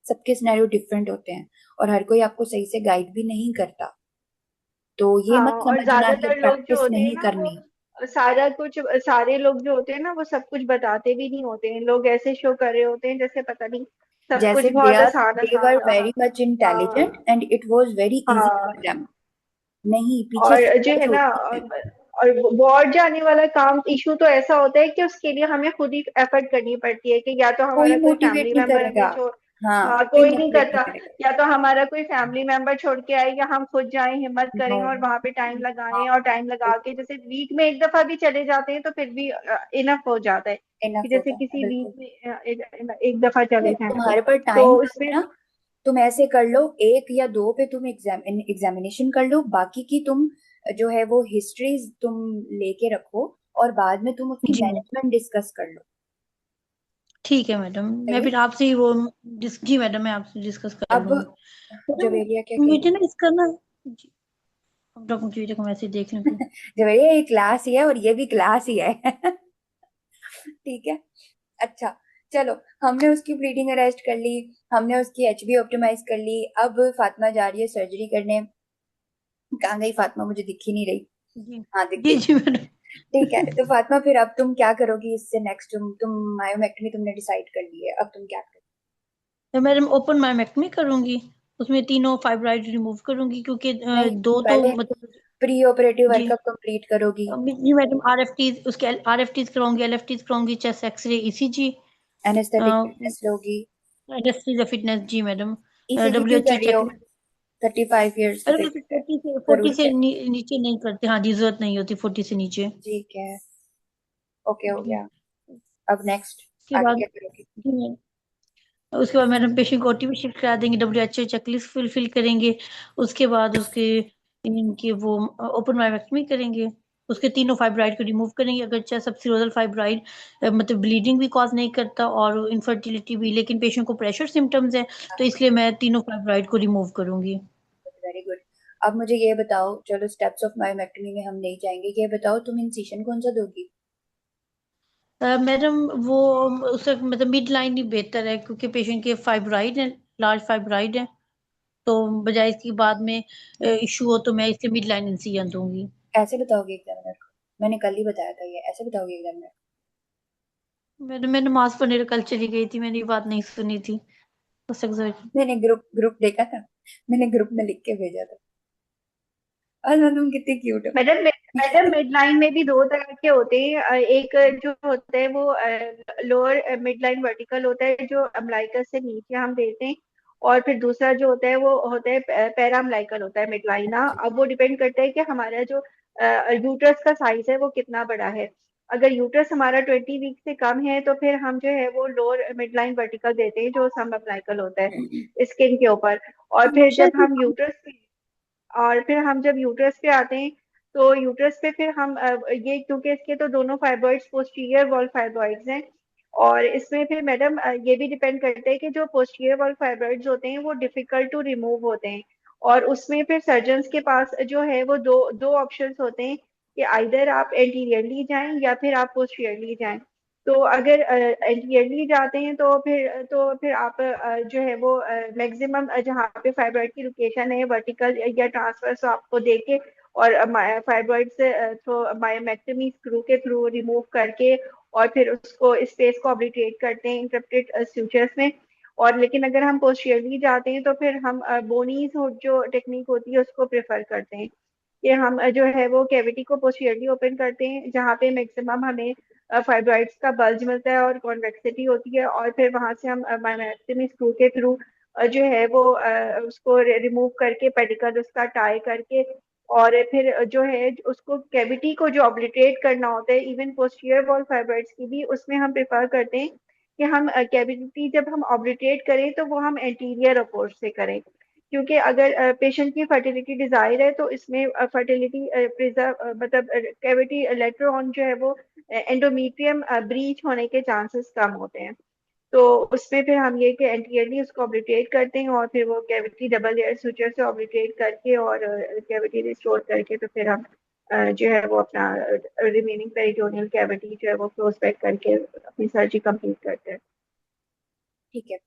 सबके सिनेरियो डिफरेंट होते हैं और हर कोई आपको सही से गाइड भी नहीं करता। तो ये हाँ, मत और समझना कि ज्यादातर लोग जो प्रैक्टिस होते हैं नहीं ना, वो करनी। सारा कुछ, सारे लोग जो होते हैं ना वो सब कुछ बताते भी नहीं होते हैं, लोग ऐसे शो कर रहे होते हैं जैसे पता नहीं सब कुछ जैसे बहुत आसान दे वर आसान। वेरी मच इंटेलिजेंट हाँ and it was very easy for हाँ। देम। नहीं, पीछे और जो सच्चाई है ना, होती है। और वार्ड जाने वाला काम इशू तो ऐसा होता है कि उसके लिए हमें खुद ही एफर्ट करनी पड़ती है, कि या तो कोई हमारा कोई मोटिवेट फैमिली नहीं मेंबर करेगा। हमें छोड़, हाँ, हाँ कोई कोई नहीं मोटिवेट नहीं करता, करेगा। या तो हमारा कोई फैमिली मेंबर छोड़ के आए, या हम खुद जाएं, हिम्मत नो। करें और वहां पे टाइम हाँ, लगाएं, और टाइम लगा के जैसे वीक में एक दफा भी चले जाते हैं तो फिर भी इनफ हो जाता है, कि इनफ जैसे होता है किसी वीक बिल्कुल। में एक दफा तो चले जाएं तुम्हारे पर तो टाइम कम है उसमें। ना, तुम ऐसे कर लो, एक या दो पे तुम एग्जामिनेशन कर लो, बाकी की तुम जो है वो हिस्ट्रीज तुम लेके रखो और बाद में तुम उसकी जी मैनेजमेंट डिस्कस कर लो। ठीक है मैडम, सही मैं है। फिर आपसे ही वो जी मैडम, मैं आपसे डिस्कस कर अब लूंगी। मैडम जवेरिया क्या कह मुझे रही ना इसका ना, जी, अब डॉक्टर मुझे को मैसेज देख लें है? जवेरिया ये क्लास ही है और ये भी क्लास ही है। ठीक है। अच्छा, चलो, हमने उसकी ब्लीडिंग अरेस्ट कर ली, हमने उसकी एचबी ऑप्टिमाइज कर ली। अब फातिमा जा रही है सर्जरी करने। कहाँ गई फातिमा, मुझे दिख ही नहीं रही। जी हाँ दिख जी गई। जी मैडम। ठीक है, तो फातिमा फिर अब तुम क्या करोगी इससे नेक्स्ट? तुम मायोमेक्टमी तुमने डिसाइड कर ली है, अब तुम क्या करोगी? तो मैडम ओपन मायोमेक्टमी करूंगी, उसमें तीनों फाइब्राइड रिमूव करूंगी, क्योंकि नहीं, दो तो पहले मतलब। प्री ऑपरेटिव जी वर्कअप कंप्लीट करोगी। जी मैडम, आरएफटीज, उसके आरएफटीज कराऊंगी, एलएफटीज कराऊंगी, chest X-ray, ECG, anaesthetic fitness लोगी। Industries fitness. जी मैडम, ईसीजी क्यों डब्ल्यू एच कर ओ रही हो? चेकलिस्ट। 35 ईयर्स अरे पे मुझे 40 जरूरत से है? नीचे नहीं करते, हाँ जी, जरूरत नहीं होती 40 से नीचे। ठीक है, ओके हो जी, गया। अब नेक्स्ट उसके आगे बाद, क्या करोगी? जी मैम, उसके बाद मैडम पेशेंट को ओटी भी शिफ्ट करा देंगे, डब्ल्यूएचओ चेकलिस्ट फुलफिल करेंगे। उसके बाद उसके इनके वो ओपन मायोमेक्टमी करेंगे, उसके तीनों फाइब्राइड को रिमूव करेंगे। अगर चाहे सबसिरोजल फाइब्राइड मतलब ब्लीडिंग भी कॉज नहीं करता और इनफर्टिलिटी भी, लेकिन पेशेंट को प्रेशर सिम्टम्स है, तो इसलिए मैं तीनों फाइब्राइड को रिमूव करूंगी। Very good. अब मुझे ये बताओ, चलो स्टेप्स ऑफ मायोमेक्टमी में हम नहीं जाएंगे, ये बताओ तुम इंसिशन कौन सा दोगी? मैडम वो उससे मतलब मिड लाइन ही बेहतर है, क्योंकि पेशेंट के फाइब्राइड है, लार्ज फाइब्राइड है, तो बजाय इसकी बाद में इशू हो, तो मैं इसलिए मिड लाइन इंसिजन दूंगी। ऐसे बताओगे एग्जामिनर को? मैंने कल ही बताया था, ये ऐसे बताओगे एग्जामिनर? मैं नमाज पढ़ने कल चली गई थी, मैंने ये बात नहीं सुनी थी, बस मैंने ग्रुप ग्रुप देखा था, मैंने ग्रुप में लिख के भेजा था। आज तुम कितनी क्यूट हो। मैडम मैडम मिड लाइन में भी दो तरह के होते हैं, एक जो होता है वो लोअर मिड लाइन वर्टिकल होता है, जो अम्लाइकस से नीचे हम देते हैं, और फिर दूसरा जो होता है वो होता है पैराम्लाइकल होता है मिडलाइना। अब वो डिपेंड करता है कि हमारा जो यूट्रस का साइज है वो कितना बड़ा है। अगर यूट्रस हमारा 20 वीक से कम है तो फिर हम जो है वो लोअर मिडलाइन वर्टिकल देते हैं जो सबअम्लाइकल होता है स्किन के ऊपर। और फिर हमेशा जब से हम यूट्रस और फिर हम जब यूट्रस पे आते हैं तो यूट्रस पे फिर हम ये क्योंकि इसके तो दोनों फाइब्रॉइड्स पोस्टीरियर वॉल फाइब्रॉइड्स हैं। और इसमें फिर मैडम ये भी डिपेंड करता है कि जो पोस्टीरियर वॉल फाइब्रॉइड्स होते हैं वो डिफिकल्ट टू रिमूव होते हैं। और उसमें फिर सर्जन्स के पास जो है वो दो दो ऑप्शंस होते हैं कि आइदर आप एंटीरियरली जाएं या फिर आप पोस्टीरियरली जाएं। तो अगर एंटीरियरली जाते हैं तो फिर आप जो है वो मैक्सिमम जहाँ पे फाइब्रॉइड की लोकेशन है वर्टिकल या ट्रांसवर्स आपको देके और फाइब्रॉइड से थ्रू मायोमेक्टमी स्क्रू के थ्रू रिमूव करके और फिर उसको स्पेस को ऑब्लिटरेट करते हैं इंटरप्टेड स्यूचर्स में। और लेकिन अगर हम पोस्टीरियरली जाते हैं तो फिर हम बोनीज जो टेक्निक होती है उसको प्रेफर करते हैं कि हम जो है वो कैविटी को पोस्टीरियरली ओपन करते हैं जहाँ पे मैक्सिमम हमें फाइब्रॉइड्स का बल्ज मिलता है और कॉन्वेक्सिटी होती है। और फिर वहां से हम मायोमेक्टमी स्क्रू के थ्रू जो है वो उसको रिमूव करके पेडिकल उसका टाई करके और फिर जो है उसको कैविटी को जो ऑब्लिटरेट करना होता है इवन पोस्टीरियर वॉल फाइब्रॉइड्स की भी उसमें हम प्रेफर करते हैं कि हम कैविटी जब हम ऑब्लिटरेट करें तो वो हम एंटीरियर अप्रोच से करें। क्योंकि अगर पेशेंट की फर्टिलिटी डिजायर है तो इसमें फर्टिलिटी प्रिजर्व मतलब कैविटी लेटर ऑन जो है वो एंडोमेट्रियम ब्रीच होने के चांसेस कम होते हैं। तो उसमें फिर हम ये कि एंटीरियरली उसको ऑब्लिटरेट करते हैं और फिर वो कैविटी डबल लेयर सूचर से ऑब्लिटरेट करके और कैविटी रिस्टोर करके तो फिर हम जो है वो अपना रिमेनिंग पेरिटोनियल कैविटी जो है वो क्लोज बैक करके अपनी सर्जरी कंप्लीट करते हैं। ठीक है।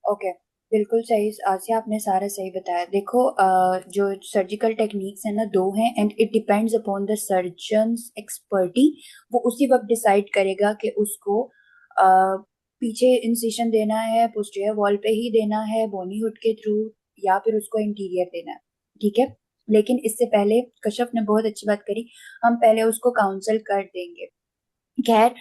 ओके। बिल्कुल सही आसिया, आपने सारा सही बताया। देखो जो सर्जिकल टेक्निक्स है ना दो हैं and it depends upon the surgeons expertise. वो उसी वक्त डिसाइड करेगा कि उसको पीछे इंसिशन देना है, पोस्टीरियर वॉल पे ही देना है बोनी हुड के थ्रू, या फिर उसको इंटीरियर देना है। ठीक है। लेकिन इससे पहले कश्यप ने बहुत अच्छी बात करी, हम पहले उसको काउंसल कर देंगे। खैर,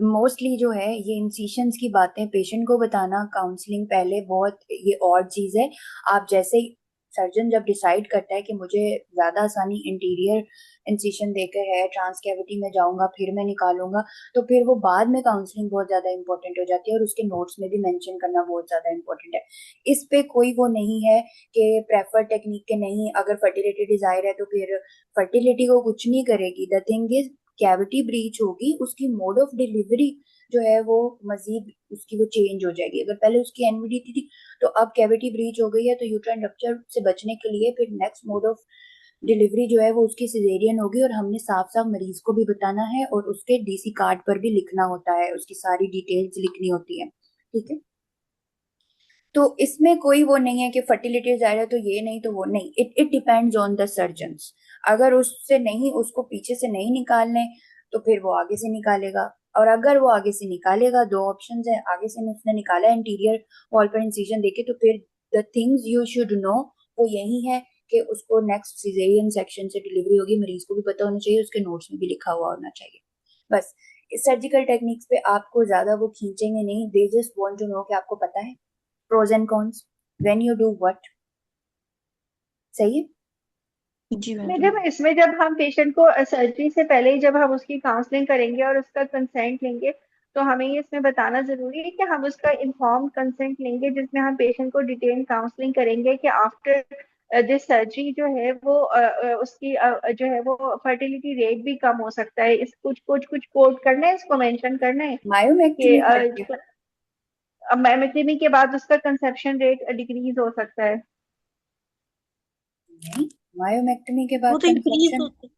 मोस्टली जो है ये इंसिशंस की बातें पेशेंट को बताना काउंसलिंग पहले बहुत ये और चीज है। आप जैसे ही सर्जन जब डिसाइड करता है कि मुझे ज्यादा आसानी इंटीरियर इंसिशन देकर है, ट्रांस कैविटी में जाऊंगा फिर मैं निकालूंगा, तो फिर वो बाद में काउंसलिंग बहुत ज्यादा इंपॉर्टेंट हो जाती है और उसके नोट्स में भी मेंशन करना बहुत ज्यादा इंपॉर्टेंट है। इस पे कोई वो नहीं है कि प्रेफर टेक्निक के नहीं, अगर फर्टिलिटी डिजायर है तो फिर फर्टिलिटी को कुछ नहीं करेगी। The thing is cavity breach होगी, उसकी मोड ऑफ डिलीवरी जो है वो मजीद उसकी वो चेंज हो जाएगी। अगर पहले उसकी एनवीडी थी तो अब कैविटी ब्रीच हो गई है, तो यूट्राइन रप्चर से बचने के लिए फिर नेक्स्ट मोड ऑफ डिलीवरी जो है वो उसकी सिजेरियन होगी। और हमने साफ साफ मरीज को भी बताना है और उसके डीसी कार्ड पर भी लिखना होता है, उसकी सारी डिटेल्स लिखनी होती है। ठीक है। तो इसमें कोई वो नहीं है कि फर्टिलिटी जाए तो ये नहीं तो वो नहीं, it it depends on the surgeons. अगर उससे नहीं, उसको पीछे से नहीं निकालने तो फिर वो आगे से निकालेगा। और अगर वो आगे से निकालेगा, दो ऑप्शंस है, आगे से उसने निकाला इंटीरियर वॉल पर इंसिजन देके, तो फिर the things you should know वो यही है कि उसको नेक्स्ट सिजेरियन सेक्शन से डिलीवरी होगी। मरीज को भी पता होना चाहिए, उसके नोट्स में भी लिखा हुआ होना चाहिए। बस इस सर्जिकल टेक्निक्स पे आपको ज्यादा वो खींचेंगे नहीं, they just want to know कि आपको पता है pros and cons when you do what। सही है। जी मैडम। मैडम इसमें जब हम पेशेंट को सर्जरी से पहले ही जब हम उसकी काउंसलिंग करेंगे और उसका कंसेंट लेंगे तो हमें ये इसमें बताना जरूरी है कि हम उसका इन्फॉर्म कंसेंट लेंगे जिसमें हम पेशेंट को डिटेल काउंसलिंग करेंगे कि आफ्टर दिस सर्जरी जो है वो उसकी जो है वो फर्टिलिटी रेट भी कम हो सकता है। इस कुछ कुछ कुछ कोट करना है, इसको मेंशन करना है कि मायोमेक्टमी करके मैमेक्टमी के बाद उसका कंसेप्शन रेट डिक्रीज हो सकता है। नहीं, मायोमेक्टमी के वो बाद तो कंसेप्शन,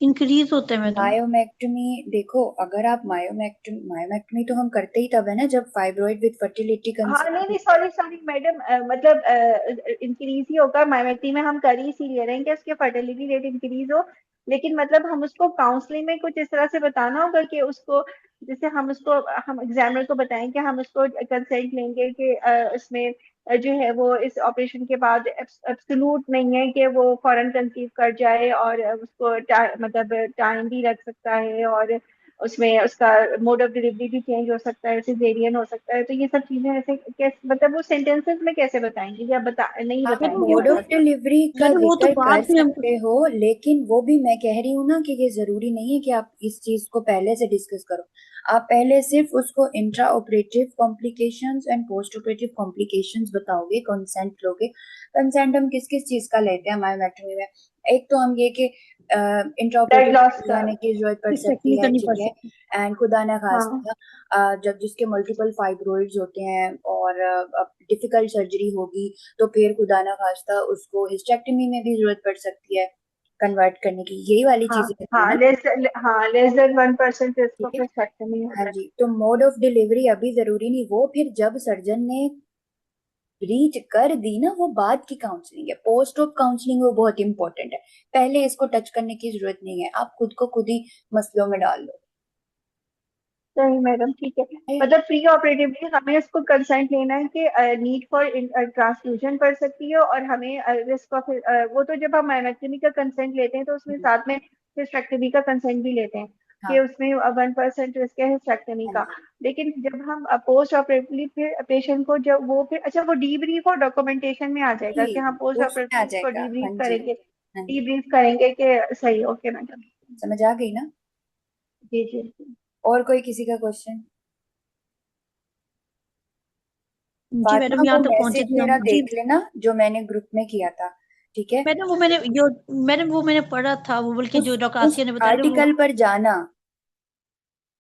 इंक्रीज होता है मैडम। मायोमेक्टमी देखो, अगर आप मायोमेक्टमी तो हम करते ही तब है ना जब फाइब्रॉइड विद फर्टिलिटी हाँ नहीं नहीं सॉरी सॉरी मैडम मतलब इंक्रीज ही होगा। माइमेक्टमी में हम कर ही इसीलिए रहे हैं कि उसके फर्टिलिटी रेट इंक्रीज हो। लेकिन मतलब हम उसको काउंसलिंग में कुछ इस तरह से बताना होगा कि उसको जैसे हम एग्जामिनर को बताएं कि हम उसको कंसेंट लेंगे कि इसमें जो है वो इस ऑपरेशन के बाद एब्सोल्यूट नहीं है कि वो फौरन कंसीव कर जाए और उसको मतलब टाइम भी लग सकता है और उसमें उसका मोड ऑफ डिलीवरी भी चेंज हो सकता है, सिजेरियन हो सकता है, तो ये सब चीजें ऐसे कैसे, मतलब वो सेंटेंसेस में कैसे बताएंगी या नहीं आप मैडम बताएंगे, वो मोड तो ऑफ मतलब? डिलीवरी का मैडम वो तो जिक्र कर बाद में हम सकते हो, लेकिन वो भी मैं कह रही हूँ ना कि ये जरूरी नहीं है कि आप इस चीज को पहले से डिस्कस करो। आप पहले सिर्फ उसको intra operative complications and post operative complications बताओगे, कंसेंट लोगे। कंसेंट हम किस किस चीज का लेते हैं मायोमेक्टोमी में? एक तो हम ये कि इंट्रा ब्लड ऑपरेटिव लॉस का। जाने की जरूरत पड़ हिस्टेक्टमी सकती है, करनी ठीक पड़ है। सकती एंड खुदा ना हाँ खास्ता जब जिसके मल्टीपल फाइब्रोइड्स होते हैं और डिफिकल्ट सर्जरी होगी, तो फिर खुदा ना खास्ता उसको हिस्टेक्टमी में भी जरूरत पड़ सकती है कन्वर्ट करने की। यही वाली हाँ चीजें होती है हाँ, ना, लेस देन 1% इसको ठीक है। फिर सेक्टमी हाँ होता है। जी, तो मोड ऑफ डिलीवरी अभी जरूरी नहीं, वो फिर जब सर्जन ने रीच कर दी ना, वो बाद की काउंसलिंग है। पोस्ट ऑप काउंसलिंग वो बहुत इंपॉर्टेंट है, पहले इसको टच करने की जरूरत नहीं है। आप खुद को खुद ही मसलों में डाल लो। सही मैडम, ठीक है। है? मतलब प्री ऑपरेटिवली हमें इसको कंसेंट लेना है कि नीड फॉर ट्रांसफ्यूजन पड़ सकती है, और हमें रिस्क ऑफ वो तो जब हम मायोमेक्टमी का कंसेंट लेते हैं तो उसमें साथ में हिस्टेक्टमी का कंसेंट भी लेते हैं कि हाँ, उसमें 1% रिस्क है हिस्टेक्टमी हाँ का। जी, लेकिन जब हम पोस्ट ऑपरेटिवली फिर पेशेंट को जब वो फिर अच्छा वो डीब्रीफ और डॉक्यूमेंटेशन में आ जाएगा कि हाँ जी, पोस्ट उसमें आ ऑपरेटिवली इसको जाएगा। डीब्रीफ हाँ जी, करेंगे, हाँ जी, डीब्रीफ करेंगे कि सही। Okay madam. समझ आ गई ना? जी जी जी। और कोई किसी का क्वेश्चन? जी मैडम फातिमा, वो यहाँ तक पहुंचे मैसेज थे मेरा हम जी। देख लेना जो मैंने ग्रुप में किया था, ठीक है। मैडम वो मैंने पढ़ा था, वो बल्कि उस जो डॉक्टर उस आसिया ने बताया था वो। आर्टिकल पर जाना,